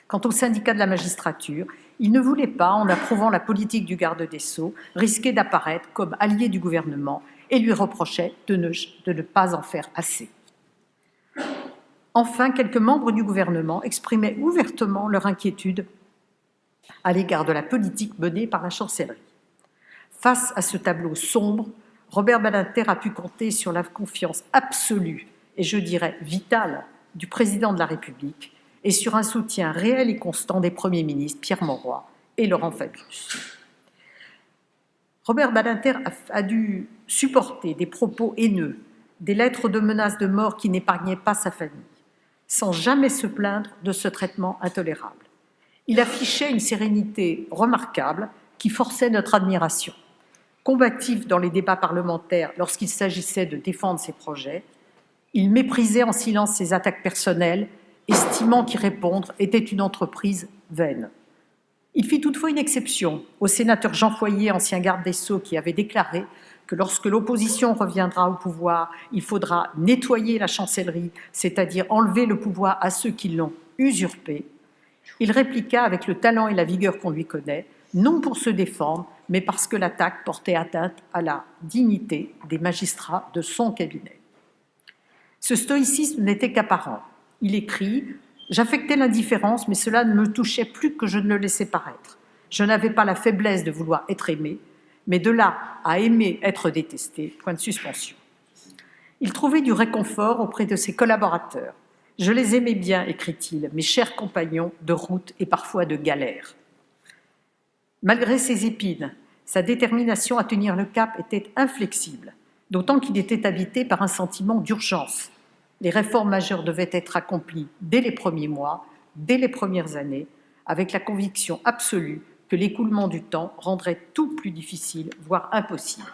Quant au syndicat de la magistrature, il ne voulait pas, en approuvant la politique du garde des Sceaux, risquer d'apparaître comme allié du gouvernement et lui reprochait de ne pas en faire assez. Enfin, quelques membres du gouvernement exprimaient ouvertement leur inquiétude à l'égard de la politique menée par la chancellerie. Face à ce tableau sombre, Robert Badinter a pu compter sur la confiance absolue et je dirais vitale du président de la République et sur un soutien réel et constant des premiers ministres Pierre Mauroy et Laurent Fabius. Robert Badinter a dû supporter des propos haineux, des lettres de menaces de mort qui n'épargnaient pas sa famille, sans jamais se plaindre de ce traitement intolérable. Il affichait une sérénité remarquable qui forçait notre admiration. Combatif dans les débats parlementaires lorsqu'il s'agissait de défendre ses projets, il méprisait en silence ses attaques personnelles, estimant qu'y répondre était une entreprise vaine. Il fit toutefois une exception au sénateur Jean Foyer, ancien garde des Sceaux, qui avait déclaré que lorsque l'opposition reviendra au pouvoir, il faudra nettoyer la chancellerie, c'est-à-dire enlever le pouvoir à ceux qui l'ont usurpé. Il répliqua avec le talent et la vigueur qu'on lui connaît, non pour se défendre, mais parce que l'attaque portait atteinte à la dignité des magistrats de son cabinet. Ce stoïcisme n'était qu'apparent. Il écrit « J'affectais l'indifférence, mais cela ne me touchait plus que je ne le laissais paraître. Je n'avais pas la faiblesse de vouloir être aimé, mais de là à aimer être détesté, point de suspension. » Il trouvait du réconfort auprès de ses collaborateurs. « Je les aimais bien, écrit-il, mes chers compagnons de route et parfois de galère. » Malgré ses épines, sa détermination à tenir le cap était inflexible, d'autant qu'il était habité par un sentiment d'urgence. Les réformes majeures devaient être accomplies dès les premiers mois, dès les premières années, avec la conviction absolue que l'écoulement du temps rendrait tout plus difficile, voire impossible.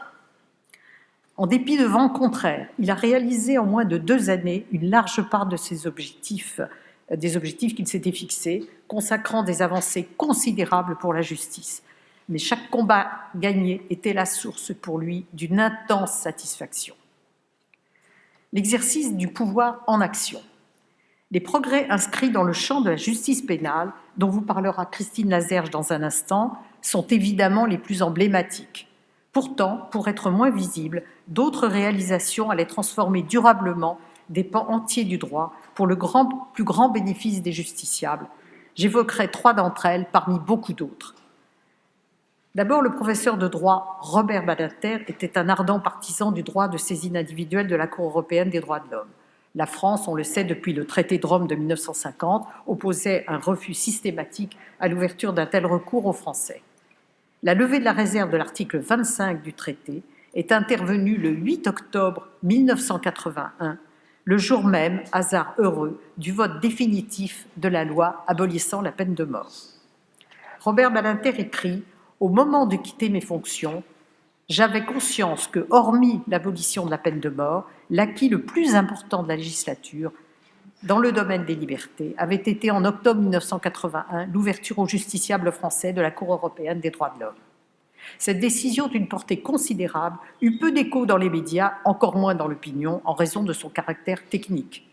En dépit de vents contraires, il a réalisé en moins de 2 années une large part de ses objectifs, des objectifs qu'il s'était fixés, consacrant des avancées considérables pour la justice. Mais chaque combat gagné était la source pour lui d'une intense satisfaction. L'exercice du pouvoir en action. Les progrès inscrits dans le champ de la justice pénale, dont vous parlera Christine Lazerge dans un instant, sont évidemment les plus emblématiques. Pourtant, pour être moins visibles, d'autres réalisations allaient transformer durablement des pans entiers du droit pour le plus grand bénéfice des justiciables. J'évoquerai 3 d'entre elles parmi beaucoup d'autres. D'abord, le professeur de droit Robert Badinter était un ardent partisan du droit de saisine individuelle de la Cour européenne des droits de l'homme. La France, on le sait depuis le traité de Rome de 1950, opposait un refus systématique à l'ouverture d'un tel recours aux Français. La levée de la réserve de l'article 25 du traité est intervenue le 8 octobre 1981, le jour même, hasard heureux, du vote définitif de la loi abolissant la peine de mort. Robert Badinter écrit « Au moment de quitter mes fonctions, j'avais conscience que, hormis l'abolition de la peine de mort, l'acquis le plus important de la législature, dans le domaine des libertés, avait été en octobre 1981 l'ouverture aux justiciables français de la Cour européenne des droits de l'homme. Cette décision d'une portée considérable eut peu d'écho dans les médias, encore moins dans l'opinion, en raison de son caractère technique.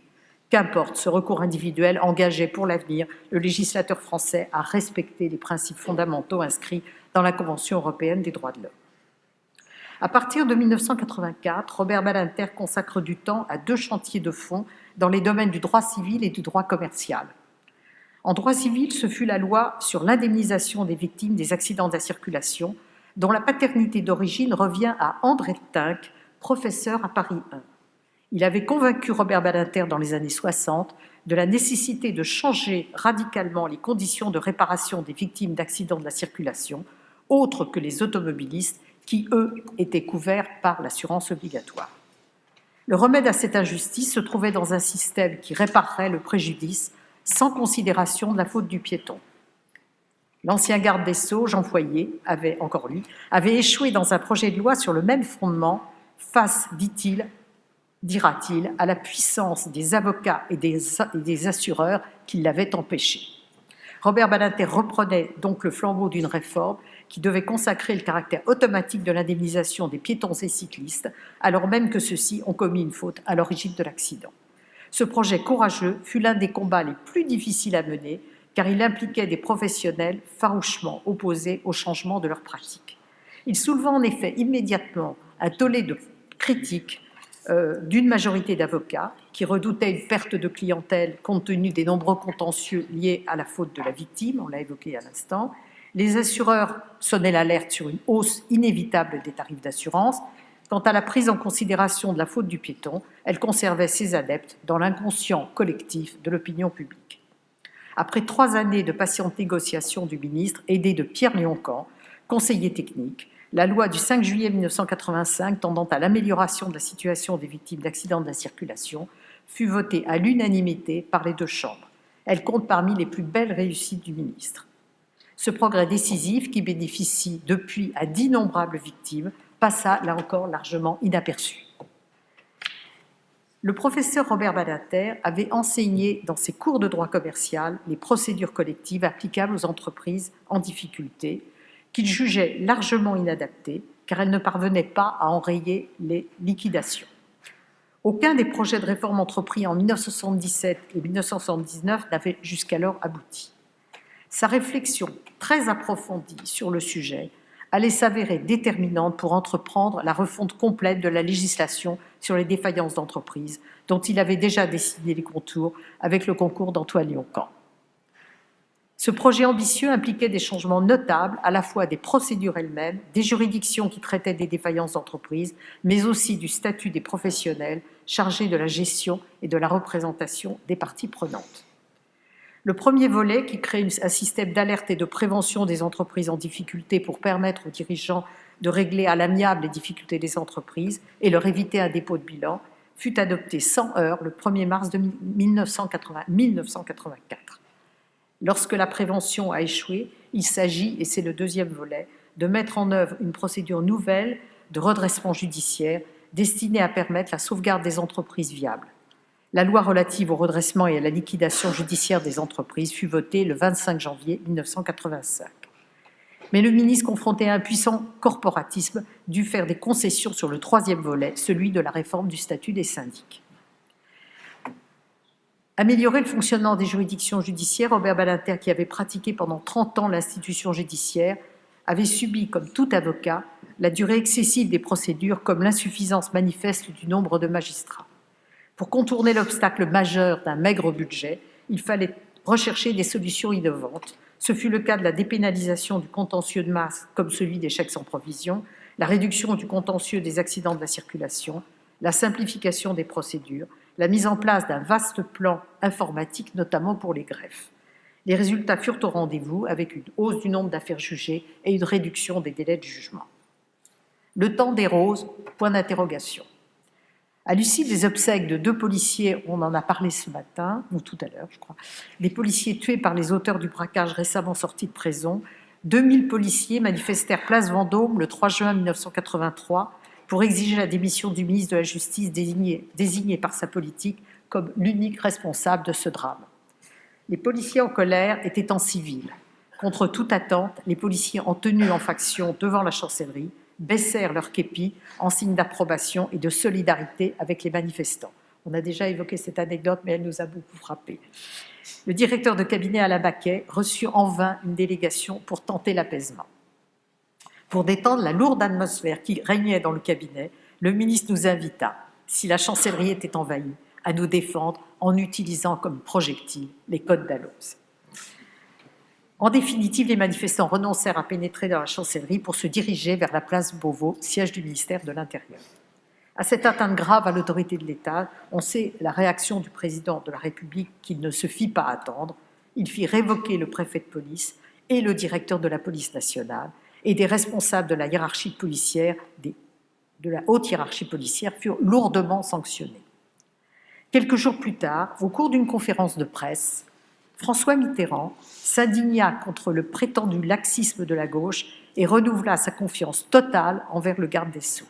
Qu'importe, ce recours individuel engageait pour l'avenir le législateur français à respecter les principes fondamentaux inscrits dans la Convention européenne des droits de l'homme. À partir de 1984, Robert Badinter consacre du temps à 2 chantiers de fond dans les domaines du droit civil et du droit commercial. En droit civil, ce fut la loi sur l'indemnisation des victimes des accidents de la circulation, dont la paternité d'origine revient à André Tinck, professeur à Paris 1. Il avait convaincu Robert Badinter dans les années 60 de la nécessité de changer radicalement les conditions de réparation des victimes d'accidents de la circulation, autres que les automobilistes, qui, eux, étaient couverts par l'assurance obligatoire. Le remède à cette injustice se trouvait dans un système qui réparerait le préjudice sans considération de la faute du piéton. L'ancien garde des Sceaux, Jean Foyer, avait échoué dans un projet de loi sur le même fondement face, dira-t-il, à la puissance des avocats et des assureurs qui l'avaient empêché. Robert Badinter reprenait donc le flambeau d'une réforme qui devait consacrer le caractère automatique de l'indemnisation des piétons et cyclistes, alors même que ceux-ci ont commis une faute à l'origine de l'accident. Ce projet courageux fut l'un des combats les plus difficiles à mener, car il impliquait des professionnels farouchement opposés au changement de leurs pratiques. Il souleva en effet immédiatement un tollé de critiques d'une majorité d'avocats qui redoutaient une perte de clientèle compte tenu des nombreux contentieux liés à la faute de la victime, on l'a évoqué à l'instant. Les assureurs sonnaient l'alerte sur une hausse inévitable des tarifs d'assurance. Quant à la prise en considération de la faute du piéton, elle conservait ses adeptes dans l'inconscient collectif de l'opinion publique. Après 3 années de patiente négociation du ministre, aidé de Pierre Lioncan, conseiller technique, la loi du 5 juillet 1985 tendant à l'amélioration de la situation des victimes d'accidents de la circulation fut votée à l'unanimité par les 2 chambres. Elle compte parmi les plus belles réussites du ministre. Ce progrès décisif, qui bénéficie depuis à d'innombrables victimes, passa là encore largement inaperçu. Le professeur Robert Badinter avait enseigné dans ses cours de droit commercial les procédures collectives applicables aux entreprises en difficulté, qu'il jugeait largement inadaptées, car elles ne parvenaient pas à enrayer les liquidations. Aucun des projets de réforme entrepris en 1977 et 1979 n'avait jusqu'alors abouti. Sa réflexion très approfondie sur le sujet allait s'avérer déterminante pour entreprendre la refonte complète de la législation sur les défaillances d'entreprise, dont il avait déjà dessiné les contours avec le concours d'Antoine Lioncan. Ce projet ambitieux impliquait des changements notables, à la fois des procédures elles-mêmes, des juridictions qui traitaient des défaillances d'entreprise, mais aussi du statut des professionnels chargés de la gestion et de la représentation des parties prenantes. Le premier volet, qui crée un système d'alerte et de prévention des entreprises en difficulté pour permettre aux dirigeants de régler à l'amiable les difficultés des entreprises et leur éviter un dépôt de bilan, fut adopté sans heurts le 1er mars 1984. Lorsque la prévention a échoué, il s'agit, et c'est le 2e volet, de mettre en œuvre une procédure nouvelle de redressement judiciaire destinée à permettre la sauvegarde des entreprises viables. La loi relative au redressement et à la liquidation judiciaire des entreprises fut votée le 25 janvier 1985. Mais le ministre, confronté à un puissant corporatisme, dut faire des concessions sur le 3e volet, celui de la réforme du statut des syndics. Améliorer le fonctionnement des juridictions judiciaires, Robert Badinter, qui avait pratiqué pendant 30 ans l'institution judiciaire, avait subi, comme tout avocat, la durée excessive des procédures comme l'insuffisance manifeste du nombre de magistrats. Pour contourner l'obstacle majeur d'un maigre budget, il fallait rechercher des solutions innovantes. Ce fut le cas de la dépénalisation du contentieux de masse, comme celui des chèques sans provision, la réduction du contentieux des accidents de la circulation, la simplification des procédures, la mise en place d'un vaste plan informatique, notamment pour les greffes. Les résultats furent au rendez-vous, avec une hausse du nombre d'affaires jugées et une réduction des délais de jugement. Le temps des roses, point d'interrogation. À l'issue des obsèques de 2 policiers, on en a parlé ce matin, ou tout à l'heure, je crois, des policiers tués par les auteurs du braquage récemment sortis de prison, 2000 policiers manifestèrent place Vendôme le 3 juin 1983 pour exiger la démission du ministre de la Justice désigné par sa politique comme l'unique responsable de ce drame. Les policiers en colère étaient en civil. Contre toute attente, les policiers en tenue en faction devant la chancellerie baissèrent leur képi en signe d'approbation et de solidarité avec les manifestants. On a déjà évoqué cette anecdote, mais elle nous a beaucoup frappés. Le directeur de cabinet Alain Baquet reçut en vain une délégation pour tenter l'apaisement. Pour détendre la lourde atmosphère qui régnait dans le cabinet, le ministre nous invita, si la chancellerie était envahie, à nous défendre en utilisant comme projectile les codes Dalloz. En définitive, les manifestants renoncèrent à pénétrer dans la chancellerie pour se diriger vers la place Beauvau, siège du ministère de l'Intérieur. À cette atteinte grave à l'autorité de l'État, on sait la réaction du président de la République qui ne se fit pas attendre. Il fit révoquer le préfet de police et le directeur de la police nationale, et des responsables de la hiérarchie policière, de la haute hiérarchie policière, furent lourdement sanctionnés. Quelques jours plus tard, au cours d'une conférence de presse, François Mitterrand s'indigna contre le prétendu laxisme de la gauche et renouvela sa confiance totale envers le garde des Sceaux.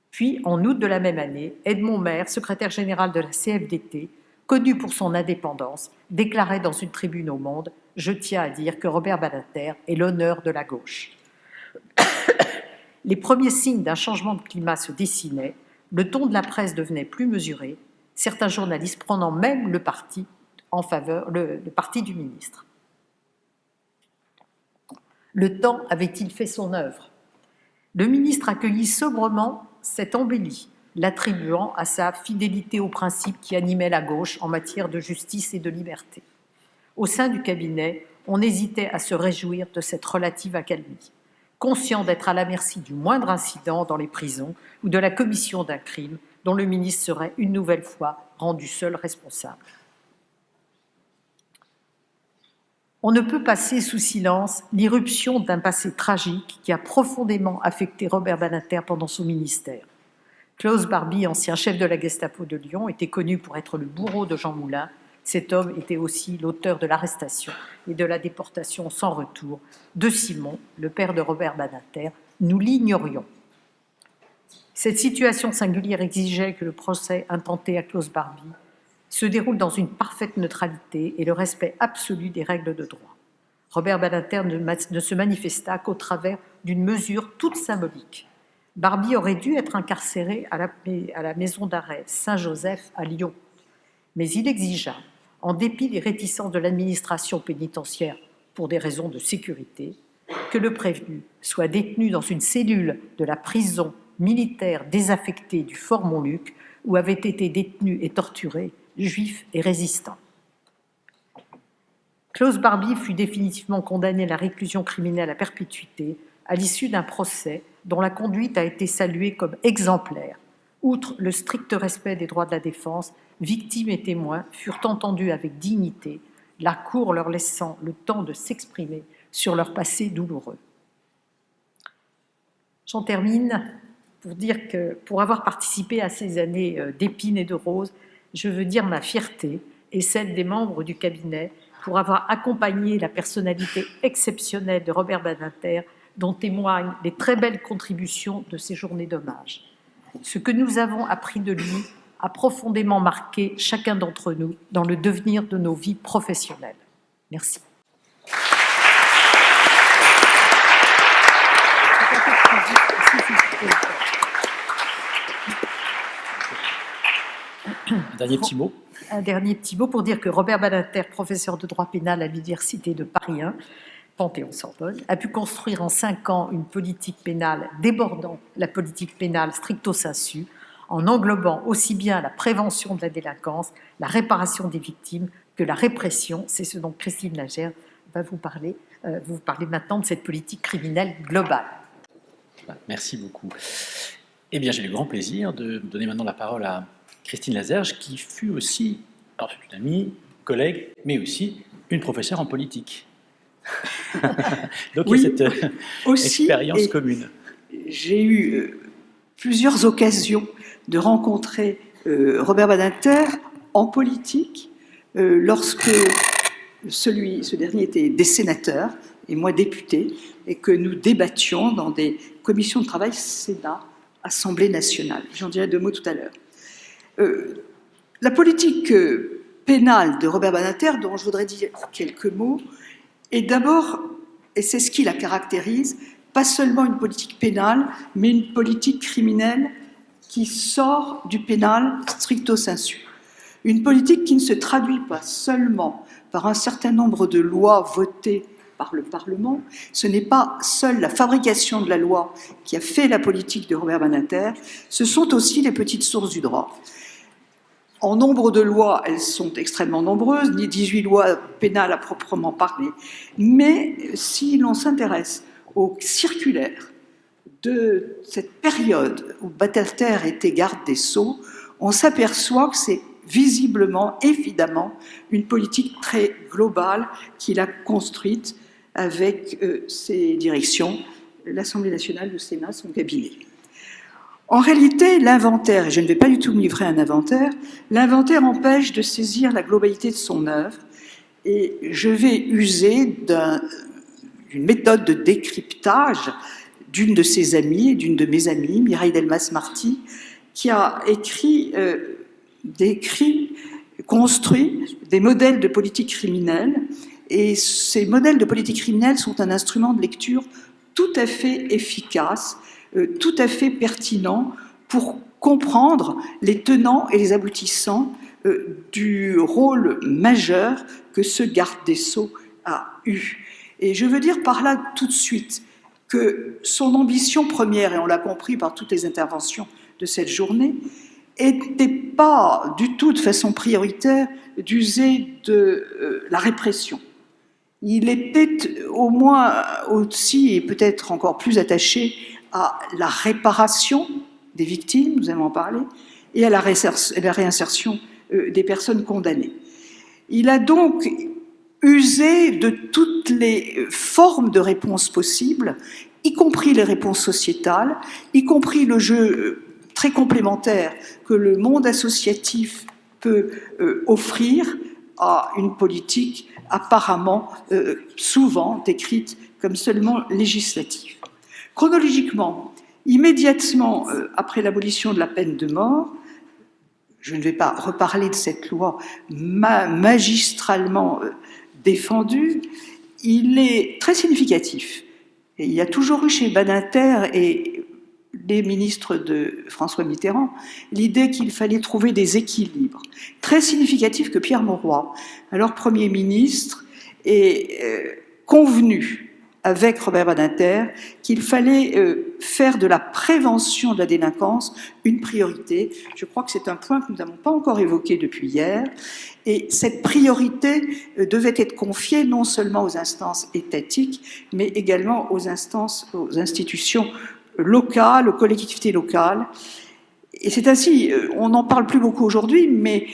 Puis, en août de la même année, Edmond Maire, secrétaire général de la CFDT, connu pour son indépendance, déclarait dans une tribune au Monde « Je tiens à dire que Robert Badinter est l'honneur de la gauche ». Les premiers signes d'un changement de climat se dessinaient, le ton de la presse devenait plus mesuré, certains journalistes prenant même le parti le parti du ministre. Le temps avait-il fait son œuvre? Le ministre accueillit sobrement cette embellie, l'attribuant à sa fidélité aux principes qui animaient la gauche en matière de justice et de liberté. Au sein du cabinet, on hésitait à se réjouir de cette relative accalmie, conscient d'être à la merci du moindre incident dans les prisons ou de la commission d'un crime dont le ministre serait une nouvelle fois rendu seul responsable. On ne peut passer sous silence l'irruption d'un passé tragique qui a profondément affecté Robert Badinter pendant son ministère. Klaus Barbie, ancien chef de la Gestapo de Lyon, était connu pour être le bourreau de Jean Moulin. Cet homme était aussi l'auteur de l'arrestation et de la déportation sans retour de Simon, le père de Robert Badinter. Nous l'ignorions. Cette situation singulière exigeait que le procès intenté à Klaus Barbie se déroule dans une parfaite neutralité et le respect absolu des règles de droit. Robert Badinter ne se manifesta qu'au travers d'une mesure toute symbolique. Barbie aurait dû être incarcéré à la maison d'arrêt Saint-Joseph à Lyon, mais il exigea, en dépit des réticences de l'administration pénitentiaire pour des raisons de sécurité, que le prévenu soit détenu dans une cellule de la prison militaire désaffectée du Fort Montluc où avaient été détenus et torturés juifs et résistants. Klaus Barbie fut définitivement condamné à la réclusion criminelle à perpétuité à l'issue d'un procès dont la conduite a été saluée comme exemplaire. Outre le strict respect des droits de la défense, victimes et témoins furent entendus avec dignité, la Cour leur laissant le temps de s'exprimer sur leur passé douloureux. J'en termine pour dire que, pour avoir participé à ces années d'épines et de roses, je veux dire ma fierté et celle des membres du cabinet pour avoir accompagné la personnalité exceptionnelle de Robert Badinter, dont témoignent les très belles contributions de ces journées d'hommage. Ce que nous avons appris de lui a profondément marqué chacun d'entre nous dans le devenir de nos vies professionnelles. Merci. Un dernier petit mot. Un dernier petit mot pour dire que Robert Badinter, professeur de droit pénal à l'Université de Paris 1, Panthéon-Sorbonne, a pu construire en 5 ans une politique pénale débordant la politique pénale stricto sensu, en englobant aussi bien la prévention de la délinquance, la réparation des victimes que la répression. C'est ce dont Christine Lagerge va vous parler maintenant de cette politique criminelle globale. Merci beaucoup. Eh bien, j'ai le grand plaisir de donner maintenant la parole à Christine Lagerge, qui fut aussi une amie, collègue, mais aussi une professeure en politique. Donc, oui, il y a cette expérience commune. J'ai eu plusieurs occasions de rencontrer Robert Badinter en politique, lorsque ce dernier était des sénateurs et moi député, et que nous débattions dans des commissions de travail Sénat, Assemblée nationale. J'en dirai 2 mots tout à l'heure. La politique pénale de Robert Badinter, dont je voudrais dire quelques mots, est d'abord, et c'est ce qui la caractérise, pas seulement une politique pénale, mais une politique criminelle qui sort du pénal stricto sensu. Une politique qui ne se traduit pas seulement par un certain nombre de lois votées par le Parlement. Ce n'est pas seule la fabrication de la loi qui a fait la politique de Robert Badinter, ce sont aussi les petites sources du droit. En nombre de lois, elles sont extrêmement nombreuses, ni 18 lois pénales à proprement parler, mais si l'on s'intéresse aux circulaires de cette période où Badinter était garde des Sceaux, on s'aperçoit que c'est visiblement, évidemment, une politique très globale qu'il a construite avec ses directions, l'Assemblée nationale, le Sénat, son cabinet. En réalité, l'inventaire, et je ne vais pas du tout me livrer à un inventaire, l'inventaire empêche de saisir la globalité de son œuvre, et je vais user d'une méthode de décryptage d'une de ses amies, d'une de mes amies, Mireille Delmas-Marty, qui a construit des modèles de politique criminelle, et ces modèles de politique criminelle sont un instrument de lecture tout à fait efficace, tout à fait pertinent pour comprendre les tenants et les aboutissants du rôle majeur que ce garde des Sceaux a eu. Et je veux dire par là tout de suite que son ambition première, et on l'a compris par toutes les interventions de cette journée, n'était pas du tout de façon prioritaire d'user de la répression. Il était au moins aussi, et peut-être encore plus attaché à la réparation des victimes, nous allons en parler, et à la réinsertion des personnes condamnées. Il a donc usé de toutes les formes de réponses possibles, y compris les réponses sociétales, y compris le jeu très complémentaire que le monde associatif peut offrir à une politique apparemment souvent décrite comme seulement législative. Chronologiquement, immédiatement après l'abolition de la peine de mort, je ne vais pas reparler de cette loi magistralement défendue, il est très significatif. Et il y a toujours eu chez Badinter et les ministres de François Mitterrand l'idée qu'il fallait trouver des équilibres. Très significatif que Pierre Mauroy, alors Premier ministre, ait convenu avec Robert Badinter qu'il fallait faire de la prévention de la délinquance une priorité. Je crois que c'est un point que nous n'avons pas encore évoqué depuis hier. Et cette priorité devait être confiée non seulement aux instances étatiques, mais également aux institutions locales, aux collectivités locales. Et c'est ainsi, on n'en parle plus beaucoup aujourd'hui, mais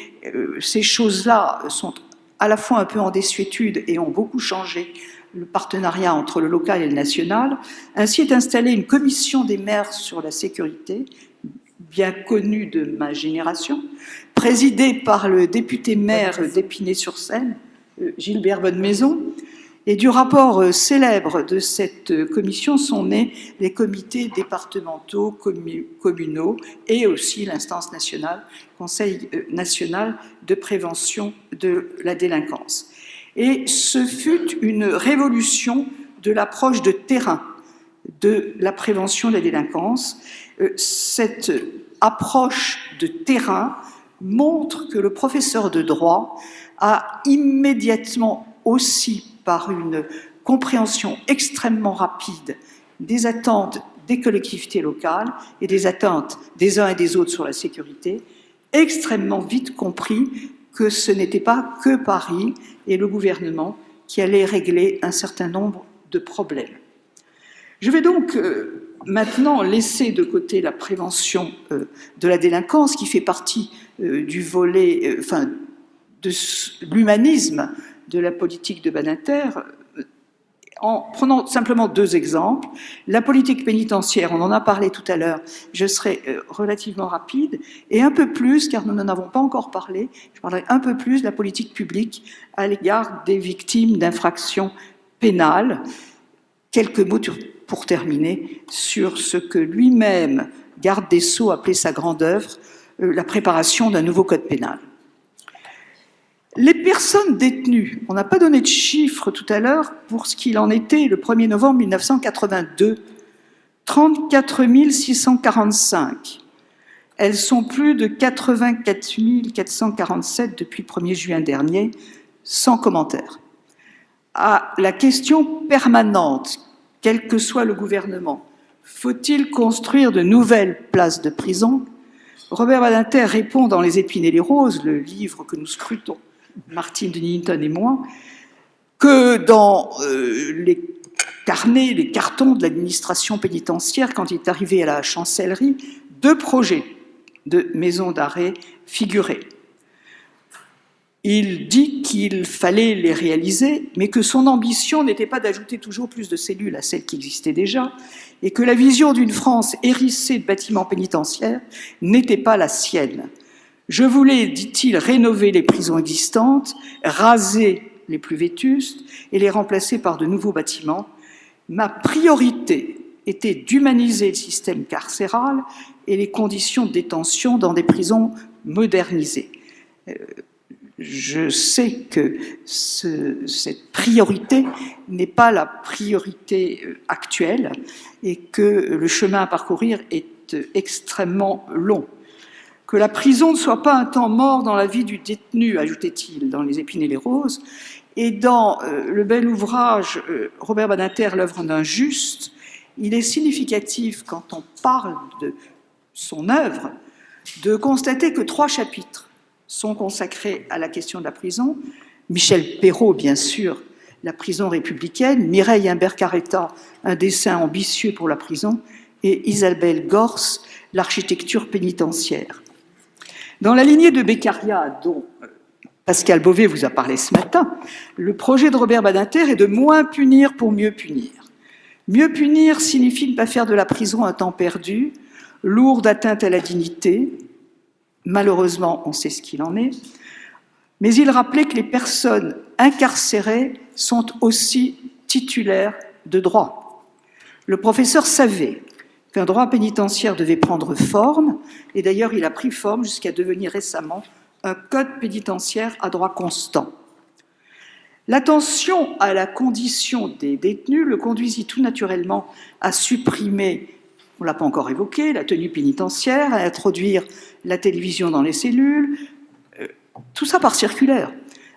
ces choses-là sont à la fois un peu en désuétude et ont beaucoup changé le partenariat entre le local et le national. Ainsi est installée une commission des maires sur la sécurité, bien connue de ma génération, présidée par le député maire d'Épinay-sur-Seine, Gilbert Bonnemaison. Et du rapport célèbre de cette commission sont nés les comités départementaux, communaux et aussi l'instance nationale, Conseil national de prévention de la délinquance. Et ce fut une révolution de l'approche de terrain de la prévention de la délinquance. Cette approche de terrain montre que le professeur de droit a immédiatement aussi, par une compréhension extrêmement rapide des attentes des collectivités locales et des attentes des uns et des autres sur la sécurité, extrêmement vite compris que ce n'était pas que Paris et le gouvernement qui allaient régler un certain nombre de problèmes. Je vais donc maintenant laisser de côté la prévention de la délinquance qui fait partie du volet, de l'humanisme de la politique de Badinter, en prenant simplement deux exemples. La politique pénitentiaire, on en a parlé tout à l'heure, je serai relativement rapide, et un peu plus, car nous n'en avons pas encore parlé, je parlerai un peu plus de la politique publique à l'égard des victimes d'infractions pénales. Quelques mots pour terminer sur ce que lui-même, garde des Sceaux, appelait sa grande œuvre, la préparation d'un nouveau code pénal. Les personnes détenues, on n'a pas donné de chiffres tout à l'heure pour ce qu'il en était le 1er novembre 1982, 34 645. Elles sont plus de 84 447 depuis le 1er juin dernier, sans commentaire. À la question permanente, quel que soit le gouvernement, faut-il construire de nouvelles places de prison? Robert Badinter répond dans Les Épines et les Roses, le livre que nous scrutons, Martine Denny Linton et moi, que dans les carnets, les cartons de l'administration pénitentiaire, quand il est arrivé à la chancellerie, 2 projets de maisons d'arrêt figuraient. Il dit qu'il fallait les réaliser, mais que son ambition n'était pas d'ajouter toujours plus de cellules à celles qui existaient déjà, et que la vision d'une France hérissée de bâtiments pénitentiaires n'était pas la sienne. Je voulais, dit-il, rénover les prisons existantes, raser les plus vétustes et les remplacer par de nouveaux bâtiments. Ma priorité était d'humaniser le système carcéral et les conditions de détention dans des prisons modernisées. Je sais que cette priorité n'est pas la priorité actuelle et que le chemin à parcourir est extrêmement long. Que la prison ne soit pas un temps mort dans la vie du détenu, ajoutait-il dans Les Épines et les Roses, et dans le bel ouvrage Robert Badinter, l'œuvre d'un juste, il est significatif, quand on parle de son œuvre, de constater que 3 chapitres sont consacrés à la question de la prison. Michel Perrault, bien sûr, la prison républicaine, Mireille Imbert-Carretta, un dessin ambitieux pour la prison, et Isabelle Gors, l'architecture pénitentiaire. Dans la lignée de Beccaria, dont Pascal Beauvais vous a parlé ce matin, le projet de Robert Badinter est de moins punir pour mieux punir. Mieux punir signifie ne pas faire de la prison un temps perdu, lourd d'atteinte à la dignité. Malheureusement, on sait ce qu'il en est. Mais il rappelait que les personnes incarcérées sont aussi titulaires de droits. Le professeur savait qu'un droit pénitentiaire devait prendre forme, et d'ailleurs il a pris forme jusqu'à devenir récemment un code pénitentiaire à droit constant. L'attention à la condition des détenus le conduisit tout naturellement à supprimer, on ne l'a pas encore évoqué, la tenue pénitentiaire, à introduire la télévision dans les cellules, tout ça par circulaire,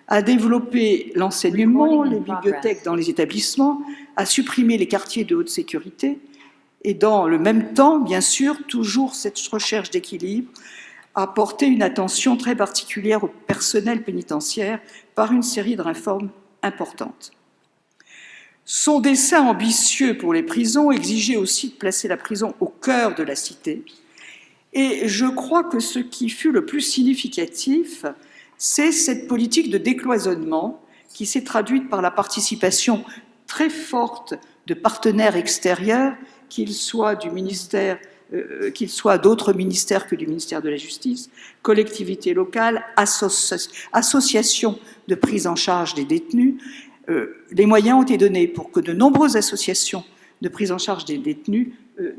à développer l'enseignement, les bibliothèques dans les établissements, à supprimer les quartiers de haute sécurité, et dans le même temps, bien sûr, toujours cette recherche d'équilibre, à porter une attention très particulière au personnel pénitentiaire par une série de réformes importantes. Son dessein ambitieux pour les prisons exigeait aussi de placer la prison au cœur de la cité. Et je crois que ce qui fut le plus significatif, c'est cette politique de décloisonnement qui s'est traduite par la participation très forte de partenaires extérieurs, qu'ils soient du ministère, qu'ils soient d'autres ministères que du ministère de la Justice, collectivités locales, associations de prise en charge des détenus. Les moyens ont été donnés pour que de nombreuses associations de prise en charge des détenus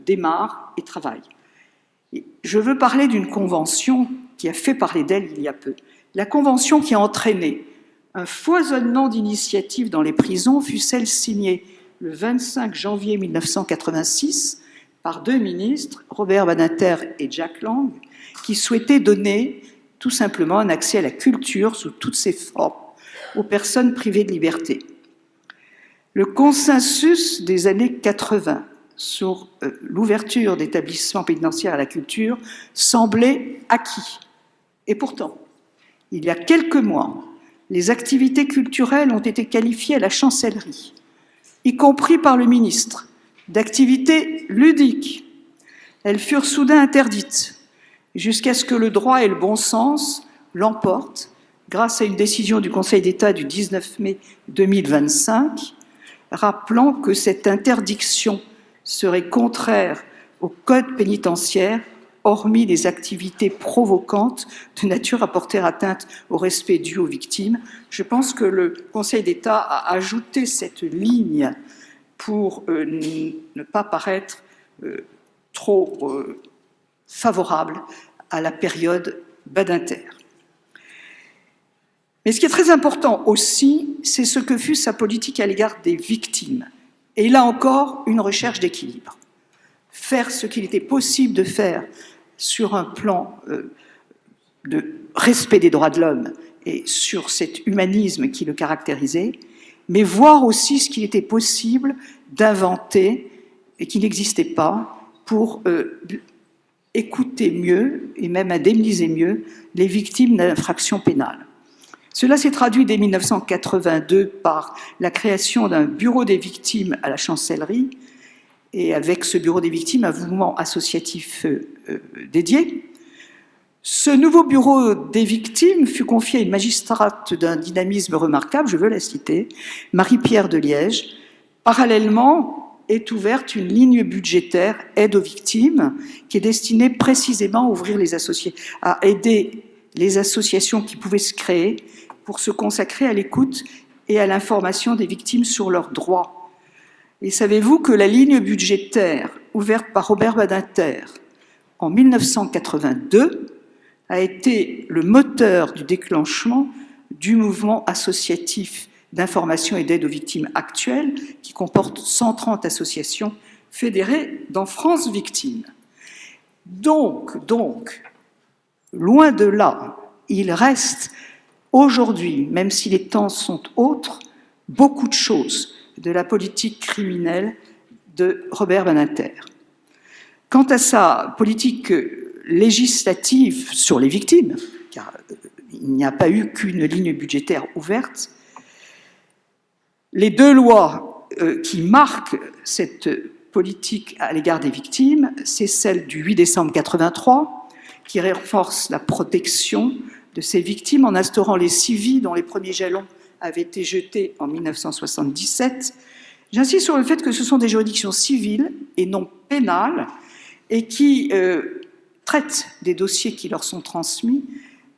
démarrent et travaillent. Je veux parler d'une convention qui a fait parler d'elle il y a peu. La convention qui a entraîné un foisonnement d'initiatives dans les prisons fut celle signée le 25 janvier 1986 par 2 ministres, Robert Badinter et Jack Lang, qui souhaitaient donner tout simplement un accès à la culture sous toutes ses formes aux personnes privées de liberté. Le consensus des années 80 sur l'ouverture d'établissements pénitentiaires à la culture semblait acquis. Et pourtant, Il y a quelques mois, les activités culturelles ont été qualifiées à la chancellerie, y compris par le ministre, d'activités ludiques. Elles furent soudain interdites, jusqu'à ce que le droit et le bon sens l'emportent, grâce à une décision du Conseil d'État du 19 mai 2025, rappelant que cette interdiction serait contraire au code pénitentiaire, hormis les activités provocantes de nature à porter atteinte au respect dû aux victimes. Je pense que le Conseil d'État a ajouté cette ligne pour ne pas paraître trop favorable à la période Badinter. Mais ce qui est très important aussi, c'est ce que fut sa politique à l'égard des victimes. Et là encore, une recherche d'équilibre. Faire ce qu'il était possible de faire sur un plan de respect des droits de l'homme et sur cet humanisme qui le caractérisait, mais voir aussi ce qu'il était possible d'inventer et qui n'existait pas pour écouter mieux et même indemniser mieux les victimes d'infractions pénales. Cela s'est traduit dès 1982 par la création d'un bureau des victimes à la chancellerie, et avec ce bureau des victimes, un mouvement associatif dédié. Ce nouveau bureau des victimes fut confié à une magistrate d'un dynamisme remarquable, je veux la citer, Marie-Pierre de Liège. Parallèlement est ouverte une ligne budgétaire aide aux victimes qui est destinée précisément à aider les associations qui pouvaient se créer pour se consacrer à l'écoute et à l'information des victimes sur leurs droits. Et savez-vous que la ligne budgétaire ouverte par Robert Badinter en 1982 a été le moteur du déclenchement du mouvement associatif d'information et d'aide aux victimes actuel, qui comporte 130 associations fédérées dans France Victimes. Donc, loin de là, il reste aujourd'hui, même si les temps sont autres, beaucoup de choses de la politique criminelle de Robert Badinter. Quant à sa politique législative sur les victimes, car il n'y a pas eu qu'une ligne budgétaire ouverte, les deux lois qui marquent cette politique à l'égard des victimes, c'est celle du 8 décembre 1983, qui renforce la protection de ces victimes en instaurant les CIVI dont les premiers jalons avaient été jetés en 1977. J'insiste sur le fait que ce sont des juridictions civiles et non pénales et qui traitent des dossiers qui leur sont transmis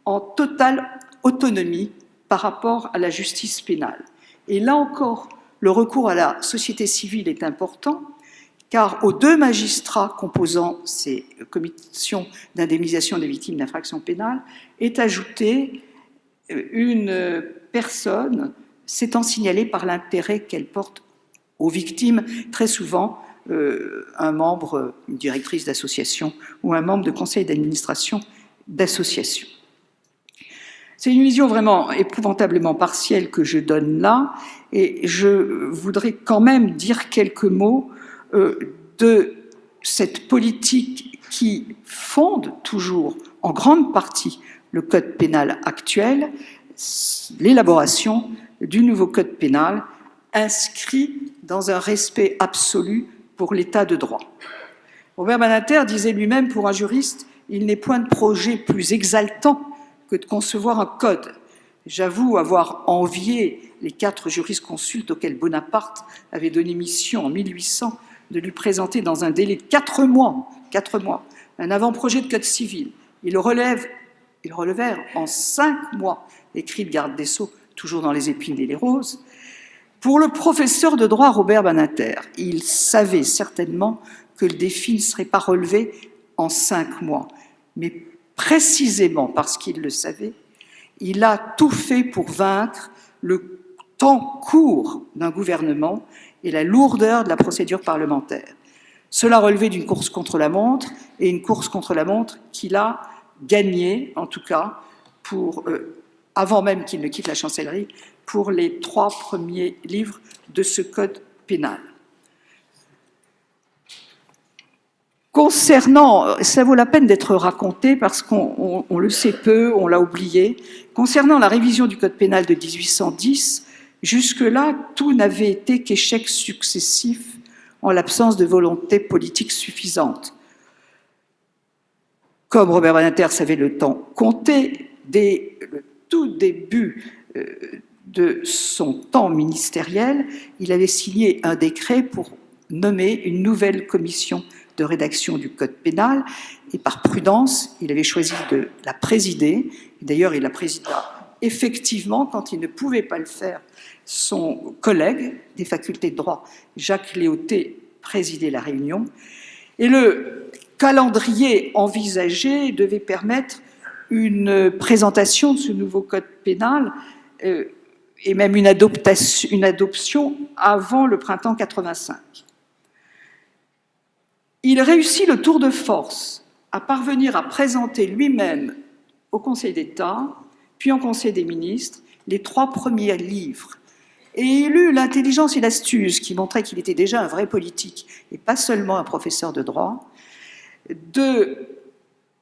en totale autonomie par rapport à la justice pénale. Et là encore, le recours à la société civile est important, car aux deux magistrats composant ces commissions d'indemnisation des victimes d'infractions pénales est ajoutée une personne s'étant signalée par l'intérêt qu'elle porte aux victimes, très souvent un membre, une directrice d'association ou un membre de conseil d'administration d'association. C'est une vision vraiment épouvantablement partielle que je donne là, et je voudrais quand même dire quelques mots de cette politique qui fonde toujours en grande partie le code pénal actuel, l'élaboration du nouveau code pénal inscrit dans un respect absolu pour l'état de droit. Robert Badinter disait lui-même, pour un juriste, il n'est point de projet plus exaltant que de concevoir un code. J'avoue avoir envié les 4 jurisconsultes auxquels Bonaparte avait donné mission en 1800 de lui présenter dans un délai de 4 mois, un avant-projet de code civil. Ils le relevèrent en 5 mois, écrit le garde des Sceaux, toujours dans les épines et les roses. Pour le professeur de droit Robert Badinter, il savait certainement que le défi ne serait pas relevé en 5 mois, mais précisément parce qu'il le savait, il a tout fait pour vaincre le temps court d'un gouvernement et la lourdeur de la procédure parlementaire. Cela relevait d'une course contre la montre, et une course contre la montre qu'il a gagnée, en tout cas, avant même qu'il ne quitte la chancellerie, pour les 3 premiers livres de ce code pénal. Concernant, ça vaut la peine d'être raconté parce qu'on le sait peu, on l'a oublié, concernant la révision du Code pénal de 1810, jusque-là, tout n'avait été qu'échec successif en l'absence de volonté politique suffisante. Comme Robert Badinter savait le temps compter, dès le tout début de son temps ministériel, il avait signé un décret pour nommer une nouvelle commission de rédaction du Code pénal, et par prudence, il avait choisi de la présider. D'ailleurs, il la présida effectivement quand il ne pouvait pas le faire. Son collègue des facultés de droit, Jacques Léoté, présidait la réunion, et le calendrier envisagé devait permettre une présentation de ce nouveau Code pénal et même une adoption avant le printemps 85. Il réussit le tour de force à parvenir à présenter lui-même au Conseil d'État, puis en Conseil des ministres, les 3 premiers livres. Et il eut l'intelligence et l'astuce, qui montraient qu'il était déjà un vrai politique, et pas seulement un professeur de droit, de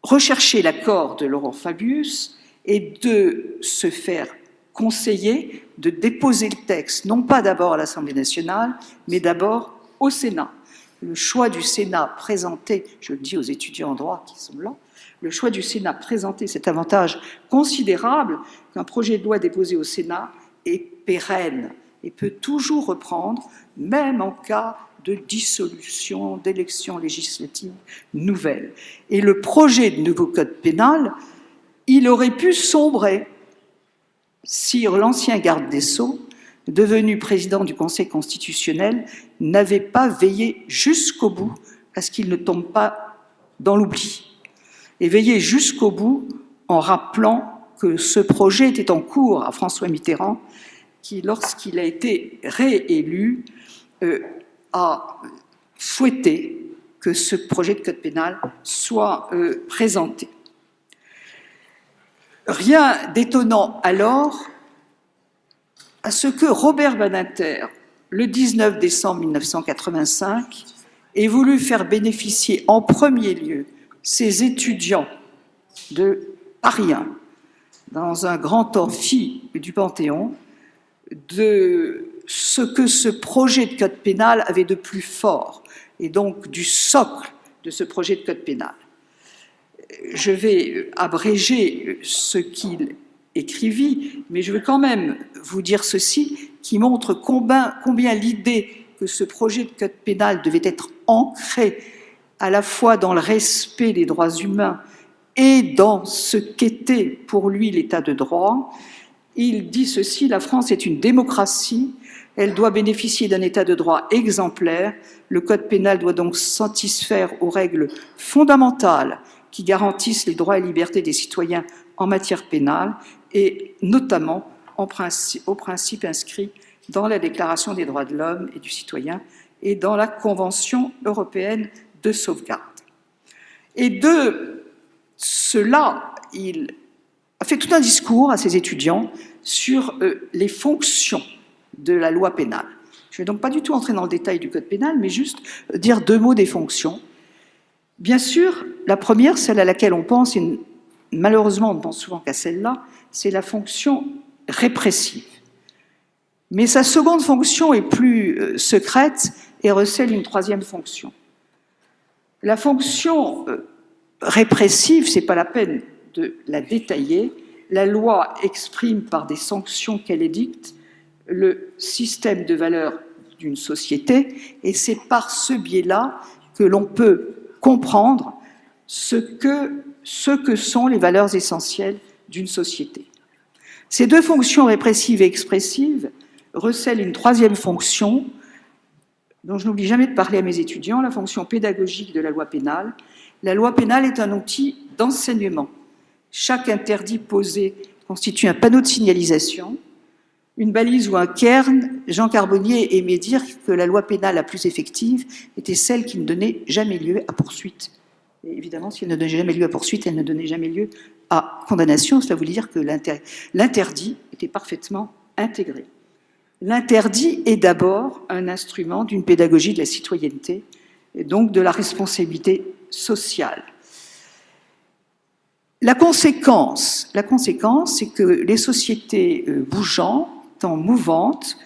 rechercher l'accord de Laurent Fabius et de se faire conseiller de déposer le texte, non pas d'abord à l'Assemblée nationale, mais d'abord au Sénat. Le choix du Sénat présenté, je le dis aux étudiants en droit qui sont là, le choix du Sénat présenté cet avantage considérable qu'un projet de loi déposé au Sénat est pérenne et peut toujours reprendre, même en cas de dissolution, d'élections législatives nouvelles. Et le projet de nouveau Code pénal, il aurait pu sombrer si l'ancien garde des Sceaux, devenu président du Conseil constitutionnel, n'avait pas veillé jusqu'au bout à ce qu'il ne tombe pas dans l'oubli. Et veillé jusqu'au bout en rappelant que ce projet était en cours à François Mitterrand, qui, lorsqu'il a été réélu, a souhaité que ce projet de Code pénal soit présenté. Rien d'étonnant alors à ce que Robert Badinter, le 19 décembre 1985, ait voulu faire bénéficier en premier lieu ses étudiants de Paris 1, dans un grand amphi du Panthéon, de ce que ce projet de Code pénal avait de plus fort, et donc du socle de ce projet de Code pénal. Je vais abréger ce qu'il écrivit, mais je veux quand même vous dire ceci, qui montre combien l'idée que ce projet de Code pénal devait être ancré à la fois dans le respect des droits humains et dans ce qu'était pour lui l'état de droit. Il dit ceci: la France est une démocratie, elle doit bénéficier d'un état de droit exemplaire, le Code pénal doit donc satisfaire aux règles fondamentales qui garantissent les droits et libertés des citoyens en matière pénale, et notamment aux principes inscrits dans la Déclaration des droits de l'homme et du citoyen et dans la Convention européenne de sauvegarde. Et de cela, il a fait tout un discours à ses étudiants sur les fonctions de la loi pénale. Je ne vais donc pas du tout entrer dans le détail du Code pénal, mais juste dire 2 mots des fonctions. Bien sûr, la première, celle à laquelle on pense, et malheureusement on ne pense souvent qu'à celle-là, c'est la fonction répressive. Mais sa seconde fonction est plus secrète et recèle une 3e fonction. La fonction répressive, ce n'est pas la peine de la détailler. La loi exprime par des sanctions qu'elle édicte le système de valeurs d'une société, et c'est par ce biais-là que l'on peut comprendre ce que sont les valeurs essentielles d'une société. Ces 2 fonctions répressives et expressives recèlent une 3e fonction dont je n'oublie jamais de parler à mes étudiants, la fonction pédagogique de la loi pénale. La loi pénale est un outil d'enseignement. Chaque interdit posé constitue un panneau de signalisation, une balise ou un cairn. Jean Carbonnier aimait dire que la loi pénale la plus effective était celle qui ne donnait jamais lieu à poursuite. Et évidemment, si elle ne donnait jamais lieu à poursuite, elle ne donnait jamais lieu à condamnation. Cela voulait dire que l'interdit était parfaitement intégré. L'interdit est d'abord un instrument d'une pédagogie de la citoyenneté et donc de la responsabilité sociale. La conséquence, c'est que les sociétés bougeantes, mouvantes,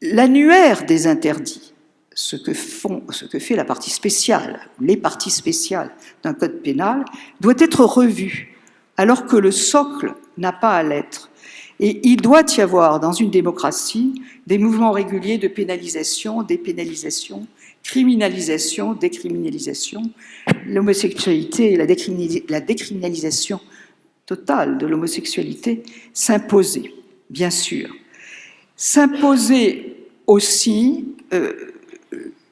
l'annuaire des interdits, ce que fait la partie spéciale, les parties spéciales d'un code pénal, doit être revu, alors que le socle n'a pas à l'être. Et il doit y avoir, dans une démocratie, des mouvements réguliers de pénalisation, dépénalisation, criminalisation, décriminalisation, l'homosexualité et la décriminalisation totale de l'homosexualité s'imposer, bien sûr. S'imposer aussi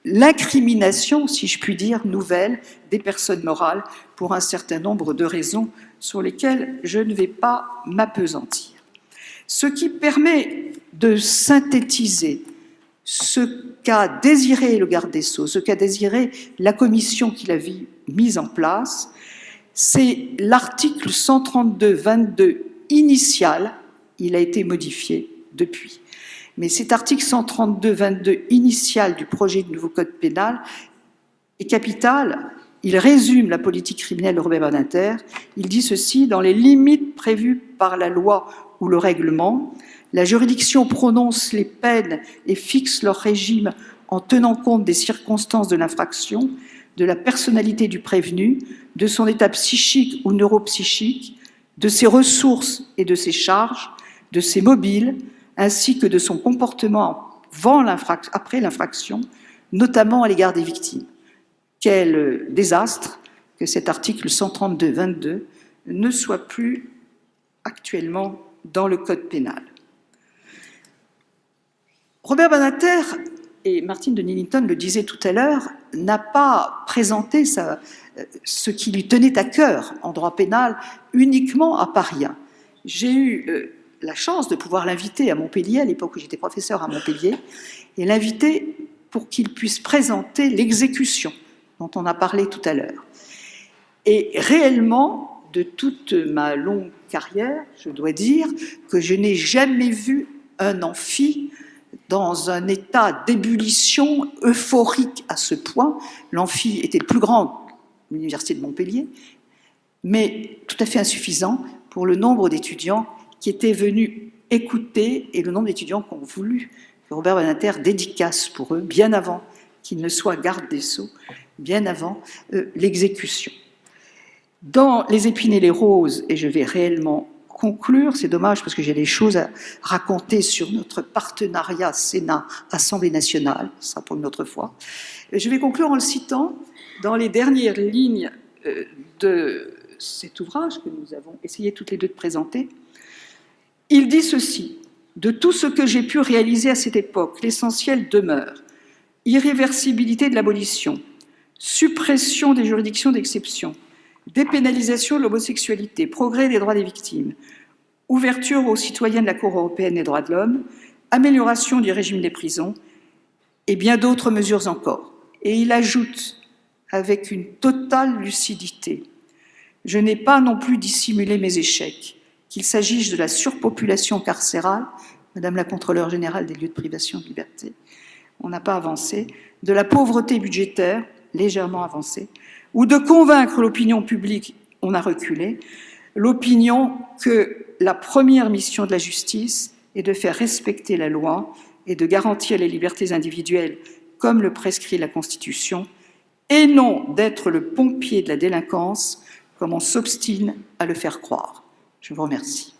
l'incrimination, si je puis dire, nouvelle des personnes morales pour un certain nombre de raisons sur lesquelles je ne vais pas m'appesantir. Ce qui permet de synthétiser ce qu'a désiré le garde des Sceaux, ce qu'a désiré la commission qu'il avait mise en place, c'est l'article 132.22 initial, il a été modifié depuis. Mais cet article 132.22 initial du projet de nouveau code pénal est capital. Il résume la politique criminelle de Robert Badinter. Il dit ceci: dans les limites prévues par la loi ou le règlement, la juridiction prononce les peines et fixe leur régime en tenant compte des circonstances de l'infraction, de la personnalité du prévenu, de son état psychique ou neuropsychique, de ses ressources et de ses charges, de ses mobiles, ainsi que de son comportement après l'infraction, notamment à l'égard des victimes. Quel désastre que cet article 132.22 ne soit plus actuellement dans le code pénal. Robert Badinter, et Martine de Nillington le disait tout à l'heure, n'a pas présenté ce qui lui tenait à cœur en droit pénal uniquement à Paris 1. J'ai eu la chance de pouvoir l'inviter à Montpellier, à l'époque où j'étais professeur à Montpellier, et l'inviter pour qu'il puisse présenter l'exécution dont on a parlé tout à l'heure. Et réellement, de toute ma longue carrière, je dois dire que je n'ai jamais vu un amphi dans un état d'ébullition euphorique à ce point. L'amphi était le plus grand de l'université de Montpellier, mais tout à fait insuffisant pour le nombre d'étudiants qui étaient venus écouter et le nombre d'étudiants qui ont voulu que Robert Badinter dédicace pour eux, bien avant qu'il ne soit garde des Sceaux, bien avant l'exécution. Dans Les épines et les roses, et je vais réellement conclure, c'est dommage parce que j'ai des choses à raconter sur notre partenariat Sénat-Assemblée nationale, ce sera pour une autre fois. Je vais conclure en le citant dans les dernières lignes de cet ouvrage que nous avons essayé toutes les deux de présenter. Il dit ceci: de tout ce que j'ai pu réaliser à cette époque, l'essentiel demeure: irréversibilité de l'abolition, suppression des juridictions d'exception, dépénalisation de l'homosexualité, progrès des droits des victimes, ouverture aux citoyens de la Cour européenne des droits de l'homme, amélioration du régime des prisons et bien d'autres mesures encore. Et il ajoute avec une totale lucidité: je n'ai pas non plus dissimulé mes échecs, qu'il s'agisse de la surpopulation carcérale, Madame la Contrôleure générale des lieux de privation de liberté, on n'a pas avancé, de la pauvreté budgétaire, légèrement avancée, ou de convaincre l'opinion publique, on a reculé, l'opinion que la première mission de la justice est de faire respecter la loi et de garantir les libertés individuelles comme le prescrit la Constitution, et non d'être le pompier de la délinquance comme on s'obstine à le faire croire. Je vous remercie.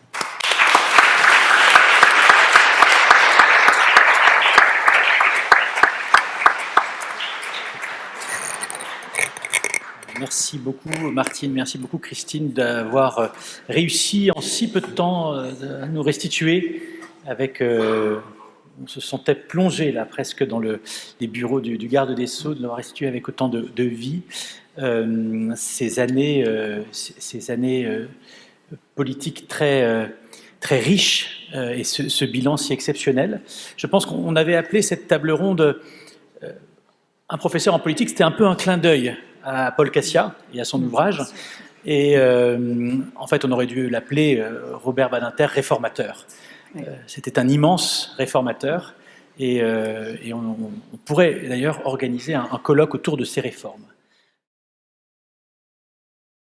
Merci beaucoup Martine, merci beaucoup Christine d'avoir réussi en si peu de temps à nous restituer avec... on se sentait plongé là presque dans les bureaux du garde des Sceaux, de l'avoir restitué avec autant de vie. Ces années politiques très riches et ce bilan si exceptionnel. Je pense qu'on avait appelé cette table ronde un professeur en politique, c'était un peu un clin d'œil à Paul Cassia et à son ouvrage. Et en fait, on aurait dû l'appeler Robert Badinter réformateur. C'était un immense réformateur Et on pourrait d'ailleurs organiser un colloque autour de ces réformes.